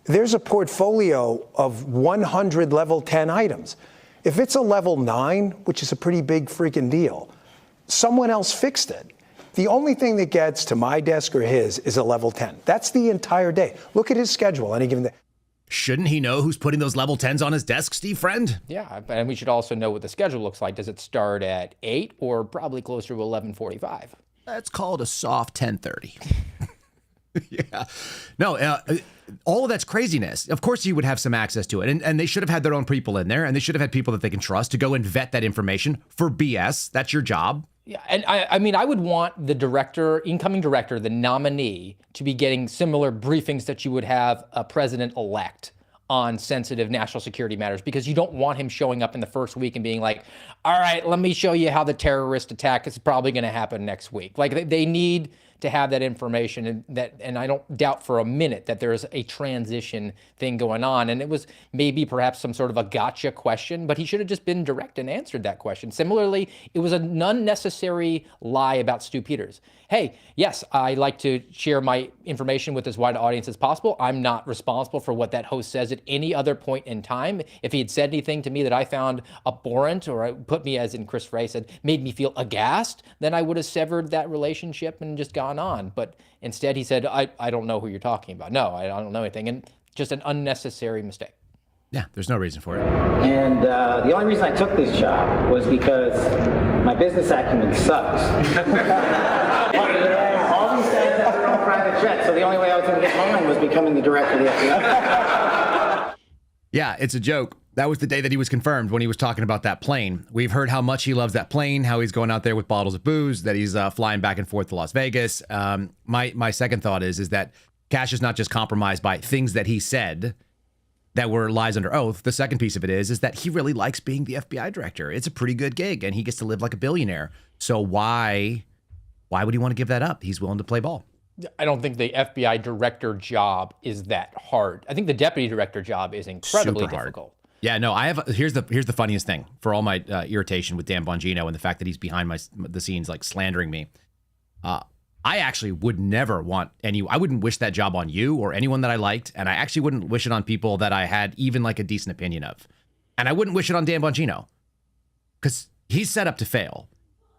there's a portfolio of 100 level 10 items. If it's a level 9, which is a pretty big freaking deal, someone else fixed it. The only thing that gets to my desk or his is a level 10. That's the entire day. Look at his schedule any given day. Shouldn't he know who's putting those level 10s on his desk, Steve Friend? Yeah, and we should also know what the schedule looks like. Does it start at 8 or probably closer to 11:45? That's called a soft 10:30. Yeah. No, all of that's craziness. Of course you would have some access to it. And they should have had their own people in there, and they should have had people that they can trust to go and vet that information for BS. That's your job. Yeah, and I mean, I would want the director, incoming director, the nominee, to be getting similar briefings that you would have a president-elect on sensitive national security matters, because you don't want him showing up in the first week and being like, all right, let me show you how the terrorist attack is probably going to happen next week. Like, they need to have that information, and I don't doubt for a minute that there's a transition thing going on. And it was maybe perhaps some sort of a gotcha question, but he should have just been direct and answered that question. Similarly, it was an unnecessary lie about Stu Peters. Hey, yes, I like to share my information with as wide an audience as possible. I'm not responsible for what that host says at any other point in time. If he had said anything to me that I found abhorrent, or put me, as in Chris Frey said, made me feel aghast, then I would have severed that relationship and just gone on. But instead he said, I don't know who you're talking about. No, I don't know anything. And just an unnecessary mistake. Yeah, there's no reason for it. And the only reason I took this job was because my business acumen sucks. All these guys have their own private jet, so the only way I was going to get mine was becoming the director of the FBI. Yeah, it's a joke. That was the day that he was confirmed, when he was talking about that plane. We've heard how much he loves that plane, how he's going out there with bottles of booze, that he's flying back and forth to Las Vegas. My second thought is that Kash is not just compromised by things that he said that were lies under oath. The second piece of it is that he really likes being the FBI director. It's a pretty good gig, and he gets to live like a billionaire. So why would he want to give that up? He's willing to play ball. I don't think the FBI director job is that hard. I think the deputy director job is incredibly difficult. Yeah, no, here's the funniest thing for all my irritation with Dan Bongino and the fact that he's behind the scenes, like, slandering me. I actually would never want I wouldn't wish that job on you or anyone that I liked, and I actually wouldn't wish it on people that I had even like a decent opinion of. And I wouldn't wish it on Dan Bongino, because he's set up to fail.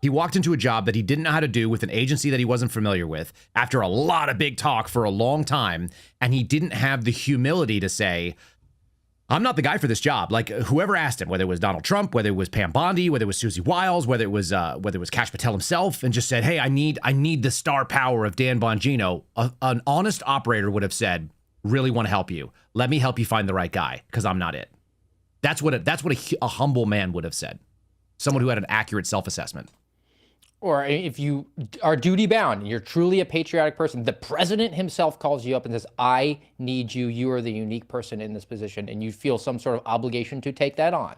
He walked into a job that he didn't know how to do with an agency that he wasn't familiar with after a lot of big talk for a long time, and he didn't have the humility to say, I'm not the guy for this job. Like, whoever asked him, whether it was Donald Trump, whether it was Pam Bondi, whether it was Susie Wiles, whether it was Kash Patel himself, and just said, hey, I need the star power of Dan Bongino. An honest operator would have said, really want to help you. Let me help you find the right guy, because I'm not it. That's what a humble man would have said. Someone who had an accurate self-assessment. Or if you are duty bound, you're truly a patriotic person, the president himself calls you up and says, I need you. You are the unique person in this position, and you feel some sort of obligation to take that on.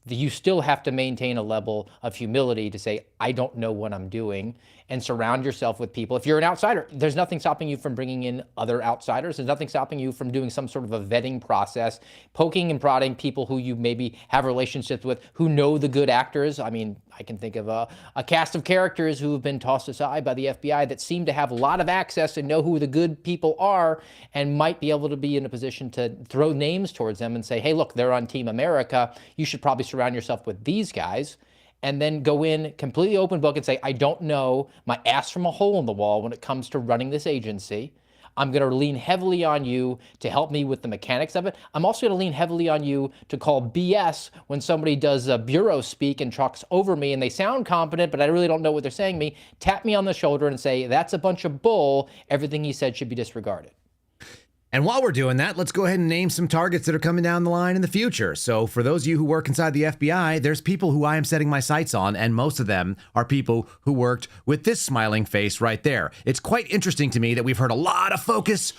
You still have to maintain a level of humility to say, I don't know what I'm doing, and surround yourself with people. If you're an outsider, there's nothing stopping you from bringing in other outsiders. There's nothing stopping you from doing some sort of a vetting process, poking and prodding people who you maybe have relationships with, who know the good actors. I mean, I can think of a cast of characters who have been tossed aside by the FBI that seem to have a lot of access and know who the good people are, and might be able to be in a position to throw names towards them and say, hey, look, they're on Team America. You should probably surround yourself with these guys. And then go in completely open book and say, I don't know my ass from a hole in the wall when it comes to running this agency. I'm going to lean heavily on you to help me with the mechanics of it. I'm also going to lean heavily on you to call BS when somebody does a bureau speak and talks over me and they sound competent, but I really don't know what they're saying to me. Tap me on the shoulder and say, that's a bunch of bull. Everything he said should be disregarded. And while we're doing that, let's go ahead and name some targets that are coming down the line in the future. So for those of you who work inside the FBI, there's people who I am setting my sights on, and most of them are people who worked with this smiling face right there. It's quite interesting to me that we've heard a lot of focus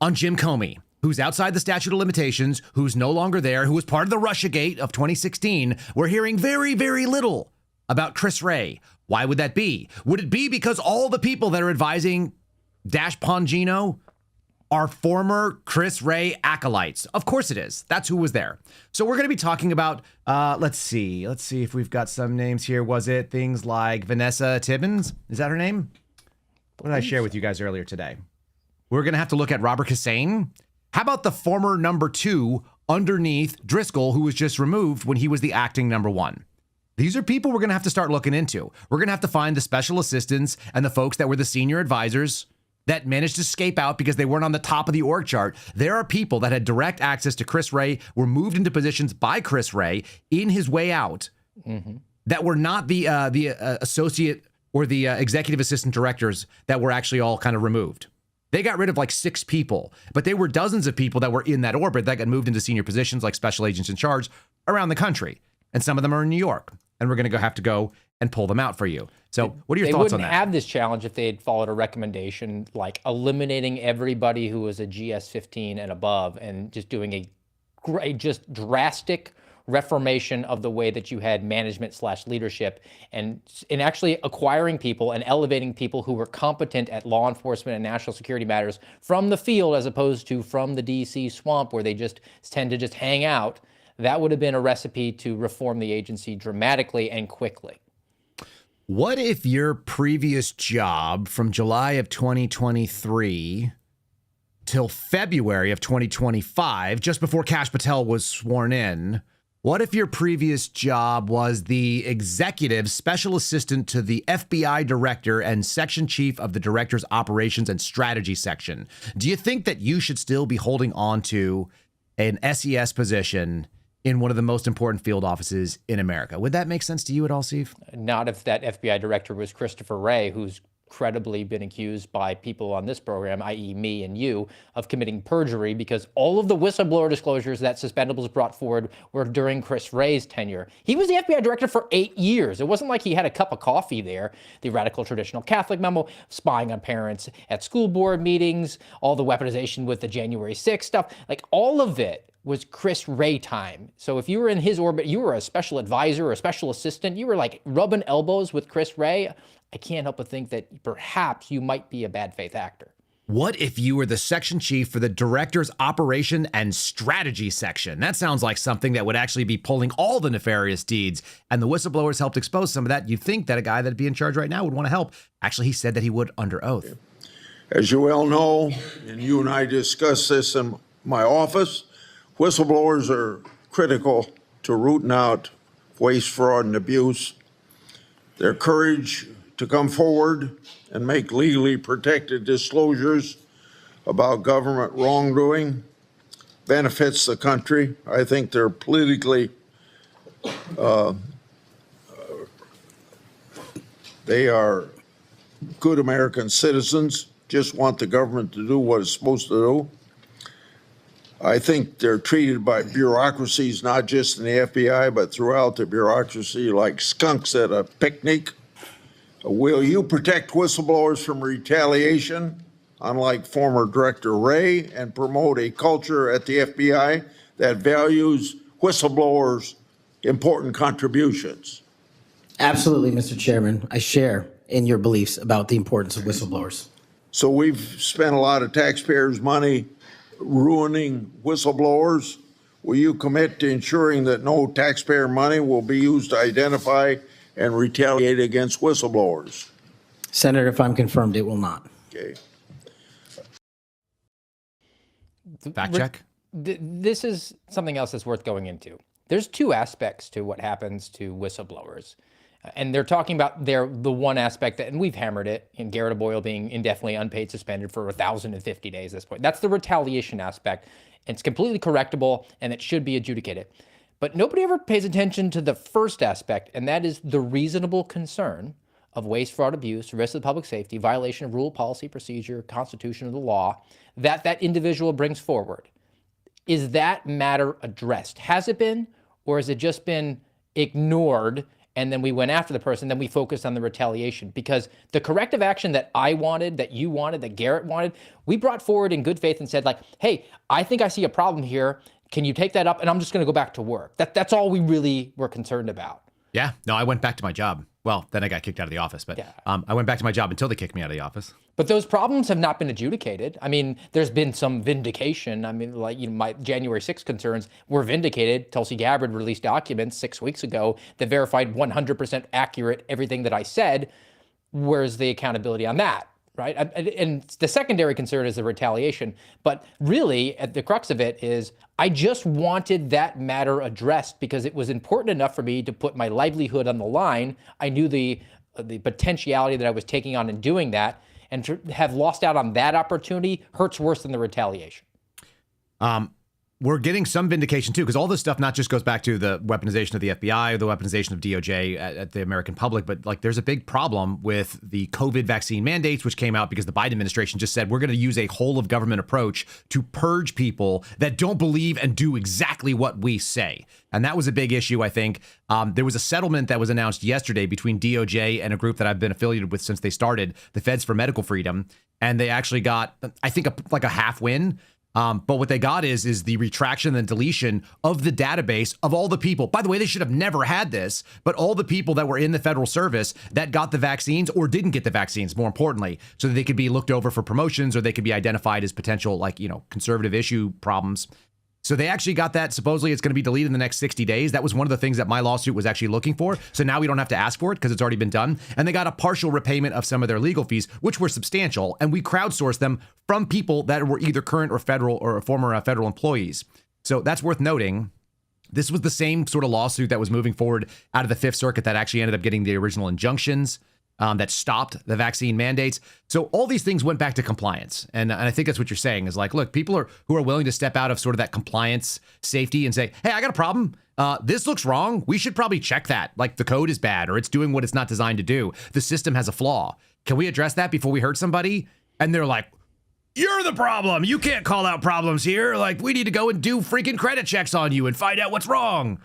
on Jim Comey, who's outside the statute of limitations, who's no longer there, who was part of the Russiagate of 2016. We're hearing very, very little about Chris Wray. Why would that be? Would it be because all the people that are advising Dash Pongino are former Chris Wray acolytes? Of course it is. That's who was there. So we're going to be talking about, let's see if we've got some names here. Was it things like Vanessa Tibbins? Is that her name? What did I share with you guys earlier today? We're going to have to look at Robert Hussein. How about the former number 2 underneath Driscoll, who was just removed when he was the acting number 1? These are people we're going to have to start looking into. We're going to have to find the special assistants and the folks that were the senior advisors that managed to escape out because they weren't on the top of the org chart. There are people that had direct access to Chris Wray, were moved into positions by Chris Wray in his way out, that were not the associate or the executive assistant directors that were actually all kind of removed. They got rid of like 6 people, but there were dozens of people that were in that orbit that got moved into senior positions like special agents in charge around the country. And some of them are in New York. And we're going to have to go and pull them out for you. So what are your thoughts on that? They wouldn't have this challenge if they had followed a recommendation like eliminating everybody who was a GS-15 and above and just doing a just drastic reformation of the way that you had management/leadership and actually acquiring people and elevating people who were competent at law enforcement and national security matters from the field as opposed to from the DC swamp where they just tend to just hang out. That would have been a recipe to reform the agency dramatically and quickly. What if your previous job from July of 2023 till February of 2025, just before Kash Patel was sworn in, what if your previous job was the executive special assistant to the FBI director and section chief of the director's operations and strategy section? Do you think that you should still be holding on to an SES position in one of the most important field offices in America? Would that make sense to you at all, Steve? Not if that FBI director was Christopher Wray, who's credibly been accused by people on this program, i.e. me and you, of committing perjury because all of the whistleblower disclosures that Suspendables brought forward were during Chris Wray's tenure. He was the FBI director for 8 years. It wasn't like he had a cup of coffee there. The radical traditional Catholic memo, spying on parents at school board meetings, all the weaponization with the January 6th stuff, like all of it was Chris Wray time. So if you were in his orbit, you were a special advisor or a special assistant, you were like rubbing elbows with Chris Wray. I can't help but think that perhaps you might be a bad faith actor. What if you were the section chief for the director's operation and strategy section? That sounds like something that would actually be pulling all the nefarious deeds. And the whistleblowers helped expose some of that. You'd think that a guy that'd be in charge right now would want to help. Actually, he said that he would under oath. As you well know, and you and I discussed this in my office, whistleblowers are critical to rooting out waste, fraud, and abuse. Their courage to come forward and make legally protected disclosures about government wrongdoing benefits the country. I think they're politically, they are good American citizens, just want the government to do what it's supposed to do. I think they're treated by bureaucracies, not just in the FBI, but throughout the bureaucracy, like skunks at a picnic. Will you protect whistleblowers from retaliation, unlike former Director Wray, and promote a culture at the FBI that values whistleblowers' important contributions? Absolutely, Mr. Chairman. I share in your beliefs about the importance of whistleblowers. So we've spent a lot of taxpayers' money ruining whistleblowers. Will you commit to ensuring that no taxpayer money will be used to identify and retaliate against whistleblowers? Senator, if I'm confirmed, it will not. Okay. Fact check. This is something else that's worth going into. There's 2 aspects to what happens to whistleblowers. And they're talking about the one aspect that, and we've hammered it, in Garrett Boyle being indefinitely unpaid suspended for 1,050 days at this point. That's the retaliation aspect. It's completely correctable and it should be adjudicated. But nobody ever pays attention to the first aspect, and that is the reasonable concern of waste, fraud, abuse, risk of public safety, violation of rule, policy, procedure, constitution, of the law that individual brings forward, is that matter addressed? Has it been, or has it just been ignored? And then we went after the person, then we focused on the retaliation, because the corrective action that I wanted, that you wanted, that Garrett wanted, we brought forward in good faith and said, like, hey, I think I see a problem here. Can you take that up? And I'm just going to go back to work. That's all we really were concerned about. Yeah, no, I went back to my job. Well, then I got kicked out of the office, but I went back to my job until they kicked me out of the office. But those problems have not been adjudicated. I mean, there's been some vindication. I mean, like, my January 6th concerns were vindicated. Tulsi Gabbard released documents 6 weeks ago that verified 100% accurate everything that I said. Where's the accountability on that, right? And the secondary concern is the retaliation. But really, at the crux of it is, I just wanted that matter addressed because it was important enough for me to put my livelihood on the line. I knew the potentiality that I was taking on in doing that, and to have lost out on that opportunity hurts worse than the retaliation. We're getting some vindication, too, because all this stuff not just goes back to the weaponization of the FBI or the weaponization of DOJ at the American public, but like there's a big problem with the COVID vaccine mandates, which came out because the Biden administration just said we're going to use a whole of government approach to purge people that don't believe and do exactly what we say. And that was a big issue, I think. There was a settlement that was announced yesterday between DOJ and a group that I've been affiliated with since they started, the Feds for Medical Freedom. And they actually got, I think, like a half win. But what they got is the retraction and deletion of the database of all the people. By the way, they should have never had this, but all the people that were in the federal service that got the vaccines or didn't get the vaccines, more importantly, so that they could be looked over for promotions or they could be identified as potential, like, conservative issue problems. So they actually got that. Supposedly it's going to be deleted in the next 60 days. That was one of the things that my lawsuit was actually looking for. So now we don't have to ask for it because it's already been done. And they got a partial repayment of some of their legal fees, which were substantial. And we crowdsourced them from people that were either current or federal or former federal employees. So that's worth noting. This was the same sort of lawsuit that was moving forward out of the Fifth Circuit that actually ended up getting the original injunctions that stopped the vaccine mandates. So all these things went back to compliance. And I think that's what you're saying is like, look, people who are willing to step out of sort of that compliance safety and say, hey, I got a problem. This looks wrong. We should probably check that. Like the code is bad or it's doing what it's not designed to do. The system has a flaw. Can we address that before we hurt somebody? And they're like, you're the problem. You can't call out problems here. Like, we need to go and do freaking credit checks on you and find out what's wrong.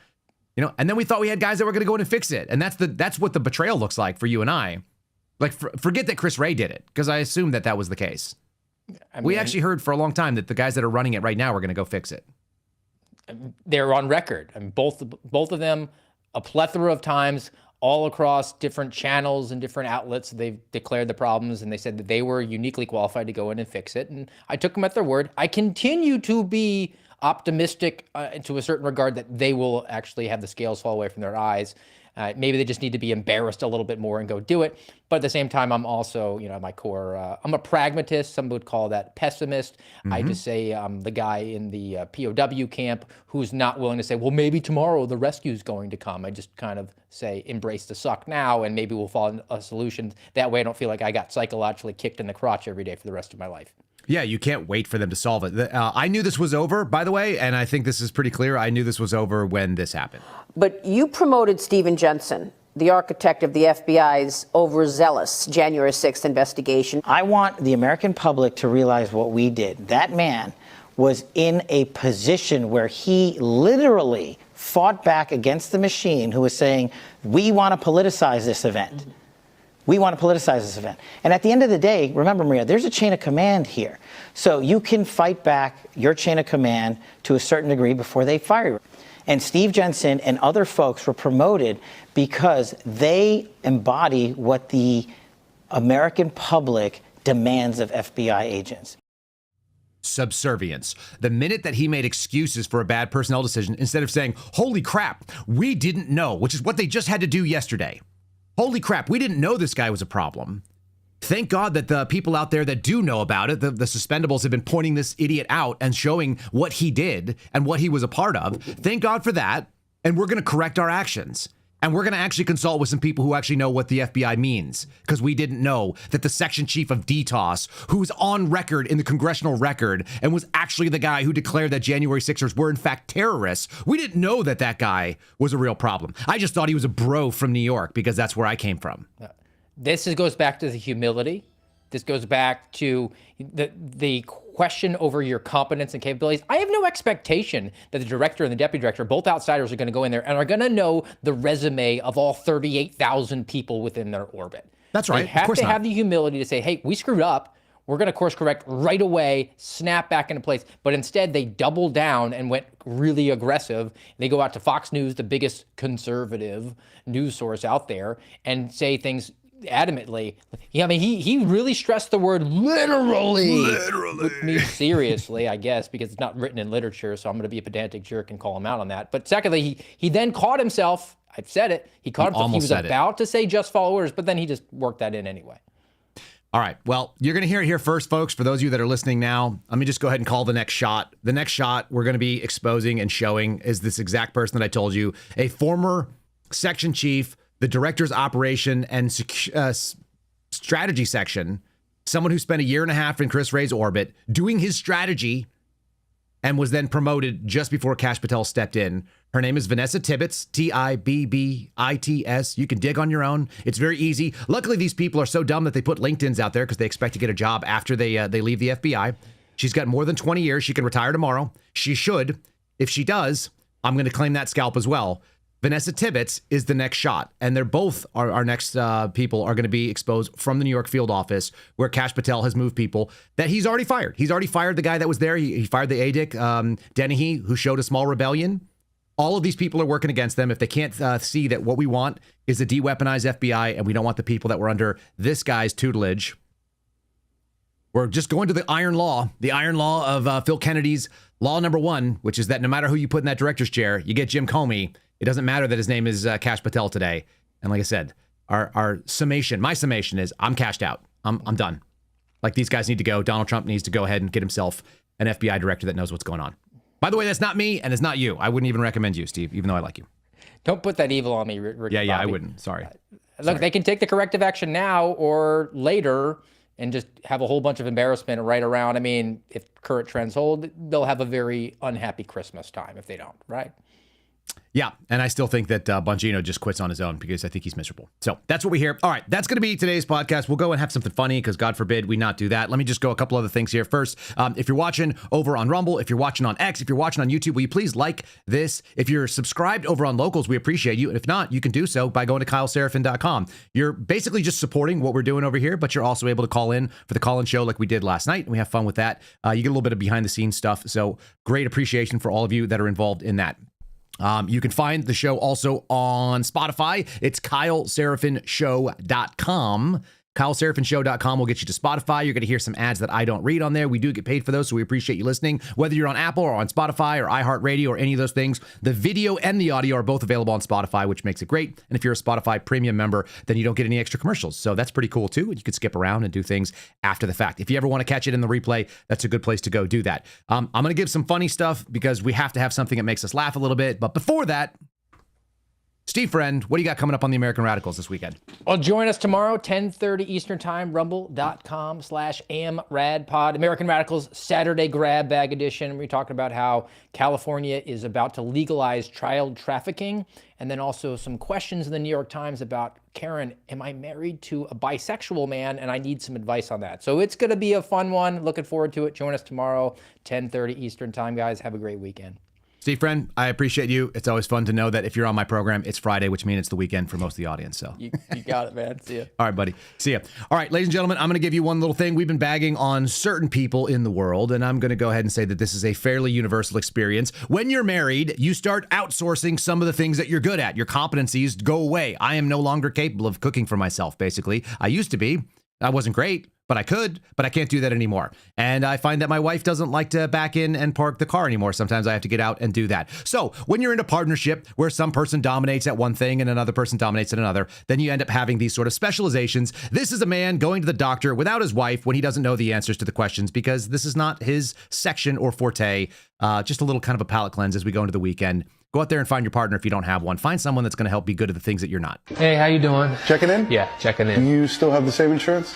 And then we thought we had guys that were going to go in and fix it. And that's what the betrayal looks like for you and I. Like, forget that Chris Wray did it, because I assumed that was the case. We actually heard for a long time that the guys that are running it right now are going to go fix it. They're on record. I mean, both of them, a plethora of times, all across different channels and different outlets, they've declared the problems, and they said that they were uniquely qualified to go in and fix it. And I took them at their word. I continue to be optimistic to a certain regard that they will actually have the scales fall away from their eyes. Maybe they just need to be embarrassed a little bit more and go do it. But at the same time, I'm also, at my core, I'm a pragmatist. Some would call that pessimist. Mm-hmm. I just say I'm the guy in the POW camp who's not willing to say, well, maybe tomorrow the rescue is going to come. I just kind of say, embrace the suck now, and maybe we'll find a solution. That way I don't feel like I got psychologically kicked in the crotch every day for the rest of my life. Yeah, you can't wait for them to solve it. I knew this was over, by the way, and I think this is pretty clear. I knew this was over when this happened. But you promoted Stephen Jensen, the architect of the FBI's overzealous January 6th investigation. I want the American public to realize what we did. That man was in a position where he literally fought back against the machine who was saying, we want to politicize this event. Mm-hmm. We want to politicize this event. And at the end of the day, remember, Maria, there's a chain of command here. So you can fight back your chain of command to a certain degree before they fire you. And Steve Jensen and other folks were promoted because they embody what the American public demands of FBI agents. Subservience. The minute that he made excuses for a bad personnel decision, instead of saying, holy crap, we didn't know, which is what they just had to do yesterday. Holy crap, we didn't know this guy was a problem. Thank God that the people out there that do know about it, the suspendables, have been pointing this idiot out and showing what he did and what he was a part of. Thank God for that. And we're going to correct our actions. And we're going to actually consult with some people who actually know what the FBI means, because we didn't know that the section chief of DTOS, who's on record in the congressional record and was actually the guy who declared that January 6ers were in fact terrorists, we didn't know that guy was a real problem. I just thought he was a bro from New York because that's where I came from. goes back to the humility. This goes back to the question over your competence and capabilities. I have no expectation that the director and the deputy director, both outsiders, are going to go in there and are going to know the resume of all 38,000 people within their orbit. That's right. They have to have the humility to say, hey, we screwed up. We're going to course correct right away, snap back into place. But instead, they doubled down and went really aggressive. They go out to Fox News, the biggest conservative news source out there, and say things adamantly. Yeah, I mean, he really stressed the word literally. Literally. Took me seriously, I guess, because it's not written in literature, so I'm going to be a pedantic jerk and call him out on that. But secondly, he then caught himself. I've said it. He caught himself. He was about to say just follow orders, but then he just worked that in anyway. All right. Well, you're going to hear it here first, folks. For those of you that are listening now, let me just go ahead and call the next shot. The next shot we're going to be exposing and showing is this exact person that I told you, a former section chief, the director's operation and strategy section, someone who spent a year and a half in Chris Wray's orbit doing his strategy and was then promoted just before Kash Patel stepped in. Her name is Vanessa Tibbetts, Tibbits. You can dig on your own. It's very easy. Luckily, these people are so dumb that they put LinkedIn's out there because they expect to get a job after they leave the FBI. She's got more than 20 years. She can retire tomorrow. She should. If she does, I'm going to claim that scalp as well. Vanessa Tibbetts is the next shot, and they're both our next people are going to be exposed from the New York field office where Kash Patel has moved people that he's already fired. He's already fired the guy that was there. He fired the ADIC, Dennehy, who showed a small rebellion. All of these people are working against them. If they can't see that what we want is a de-weaponized FBI and we don't want the people that were under this guy's tutelage, we're just going to the iron law of Phil Kennedy's law number 1, which is that no matter who you put in that director's chair, you get Jim Comey. It doesn't matter that his name is Kash Patel today. And like I said, my summation is I'm cashed out. I'm done. Like, these guys need to go. Donald Trump needs to go ahead and get himself an FBI director that knows what's going on. By the way, that's not me and it's not you. I wouldn't even recommend you, Steve, even though I like you. Don't put that evil on me, Ricky. Yeah, Bobby. I wouldn't. Sorry. Look, they can take the corrective action now or later and just have a whole bunch of embarrassment right around. I mean, if current trends hold, they'll have a very unhappy Christmas time if they don't, right? Yeah, and I still think that Bongino just quits on his own because I think he's miserable. So that's what we hear. All right, that's going to be today's podcast. We'll go and have something funny because God forbid we not do that. Let me just go a couple other things here. First, if you're watching over on Rumble, if you're watching on X, if you're watching on YouTube, will you please like this? If you're subscribed over on Locals, we appreciate you. And if not, you can do so by going to KyleSerafin.com. You're basically just supporting what we're doing over here, but you're also able to call in for the call-in show like we did last night, and we have fun with that. You get a little bit of behind-the-scenes stuff, so great appreciation for all of you that are involved in that. You can find the show also on Spotify. It's KyleSerafinShow.com. KyleSerafinShow.com will get you to Spotify. You're going to hear some ads that I don't read on there. We do get paid for those, so we appreciate you listening. Whether you're on Apple or on Spotify or iHeartRadio or any of those things, the video and the audio are both available on Spotify, which makes it great. And if you're a Spotify premium member, then you don't get any extra commercials. So that's pretty cool, too. You can skip around and do things after the fact. If you ever want to catch it in the replay, that's a good place to go do that. I'm going to give some funny stuff because we have to have something that makes us laugh a little bit. But before that, Steve Friend, what do you got coming up on the American Radicals this weekend? Well, join us tomorrow, 10:30 Eastern Time, rumble.com/amradpod. American Radicals Saturday Grab Bag Edition. We're talking about how California is about to legalize child trafficking. And then also some questions in the New York Times about, Karen, am I married to a bisexual man? And I need some advice on that. So it's going to be a fun one. Looking forward to it. Join us tomorrow, 10:30 Eastern Time, guys. Have a great weekend. Steve Friend, I appreciate you. It's always fun to know that if you're on my program, it's Friday, which means it's the weekend for most of the audience. So you got it, man. See ya. All right, buddy. See ya. All right, ladies and gentlemen, I'm going to give you one little thing. We've been bagging on certain people in the world, and I'm going to go ahead and say that this is a fairly universal experience. When you're married, you start outsourcing some of the things that you're good at. Your competencies go away. I am no longer capable of cooking for myself, basically. I used to be. I wasn't great, but I could, but I can't do that anymore. And I find that my wife doesn't like to back in and park the car anymore. Sometimes I have to get out and do that. So when you're in a partnership where some person dominates at one thing and another person dominates at another, then you end up having these sort of specializations. This is a man going to the doctor without his wife when he doesn't know the answers to the questions because this is not his section or forte. Just a little kind of a palate cleanse as we go into the weekend. Go out there and find your partner if you don't have one. Find someone that's going to help be good at the things that you're not. Hey, how you doing? Checking in? Yeah, checking in. You still have the same insurance?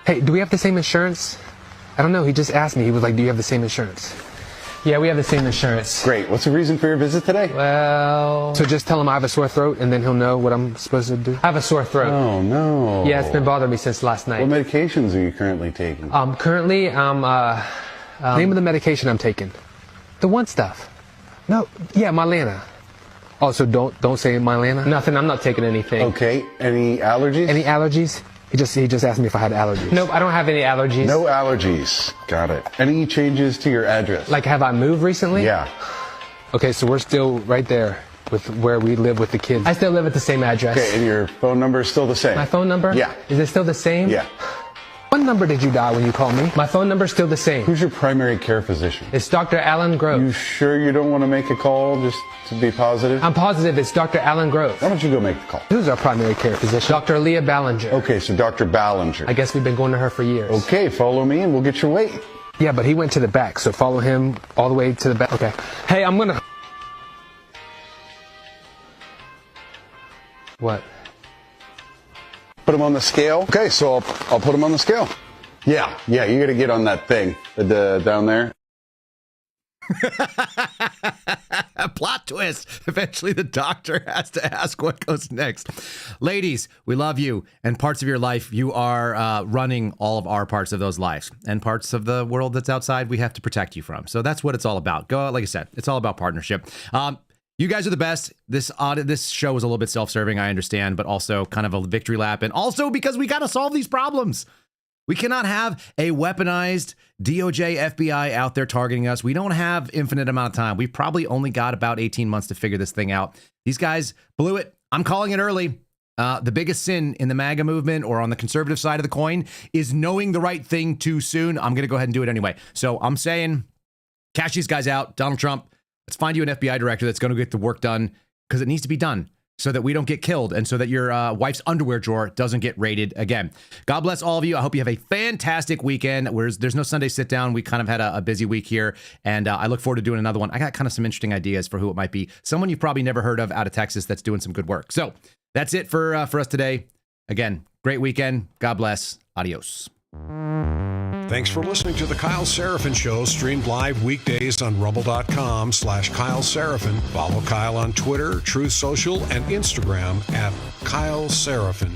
Hey, do we have the same insurance? I don't know. He just asked me. He was like, do you have the same insurance? Yeah, we have the same insurance. Great. What's the reason for your visit today? Well, so just tell him I have a sore throat, and then he'll know what I'm supposed to do. I have a sore throat. Oh, no. Yeah, it's been bothering me since last night. What medications are you currently taking? Currently, name of the medication I'm taking. The one stuff. No, yeah, Mylana. Oh, so don't say Mylana? Nothing, I'm not taking anything. Okay, any allergies? Any allergies? He just asked me if I had allergies. Nope, I don't have any allergies. No allergies. Got it. Any changes to your address? Like, have I moved recently? Yeah. Okay, so we're still right there with where we live with the kids. I still live at the same address. Okay, and your phone number is still the same? My phone number? Yeah. Is it still the same? Yeah. What number did you dial when you called me? My phone number's still the same. Who's your primary care physician? It's Dr. Alan Grove. You sure you don't want to make a call just to be positive? I'm positive it's Dr. Alan Grove. Why don't you go make the call? Who's our primary care physician? Dr. Leah Ballinger. Okay, so Dr. Ballinger. I guess we've been going to her for years. Okay, follow me and we'll get your weight. Yeah, but he went to the back, so follow him all the way to the back. Okay. Hey, I'm gonna... What? Put him on the scale? Okay, so I'll put him on the scale. Yeah, you gotta get on that thing down there. Plot twist. Eventually the doctor has to ask what goes next. Ladies, we love you. And parts of your life, you are running all of our parts of those lives. And parts of the world that's outside, we have to protect you from. So that's what it's all about. Like I said, it's all about partnership. You guys are the best. This show was a little bit self-serving, I understand, but also kind of a victory lap. And also because we got to solve these problems. We cannot have a weaponized DOJ, FBI out there targeting us. We don't have infinite amount of time. We've probably only got about 18 months to figure this thing out. These guys blew it. I'm calling it early. The biggest sin in the MAGA movement or on the conservative side of the coin is knowing the right thing too soon. I'm going to go ahead and do it anyway. So I'm saying cash these guys out. Donald Trump, let's find you an FBI director that's going to get the work done because it needs to be done so that we don't get killed and so that your wife's underwear drawer doesn't get raided again. God bless all of you. I hope you have a fantastic weekend. There's no Sunday sit down. We kind of had a busy week here, and I look forward to doing another one. I got kind of some interesting ideas for who it might be. Someone you've probably never heard of out of Texas that's doing some good work. So that's it for us today. Again, great weekend. God bless. Adios. Thanks for listening to The Kyle Seraphin Show, streamed live weekdays on rumble.com/Kyle Seraphin. Follow Kyle on Twitter, Truth Social, and Instagram @Kyle Seraphin.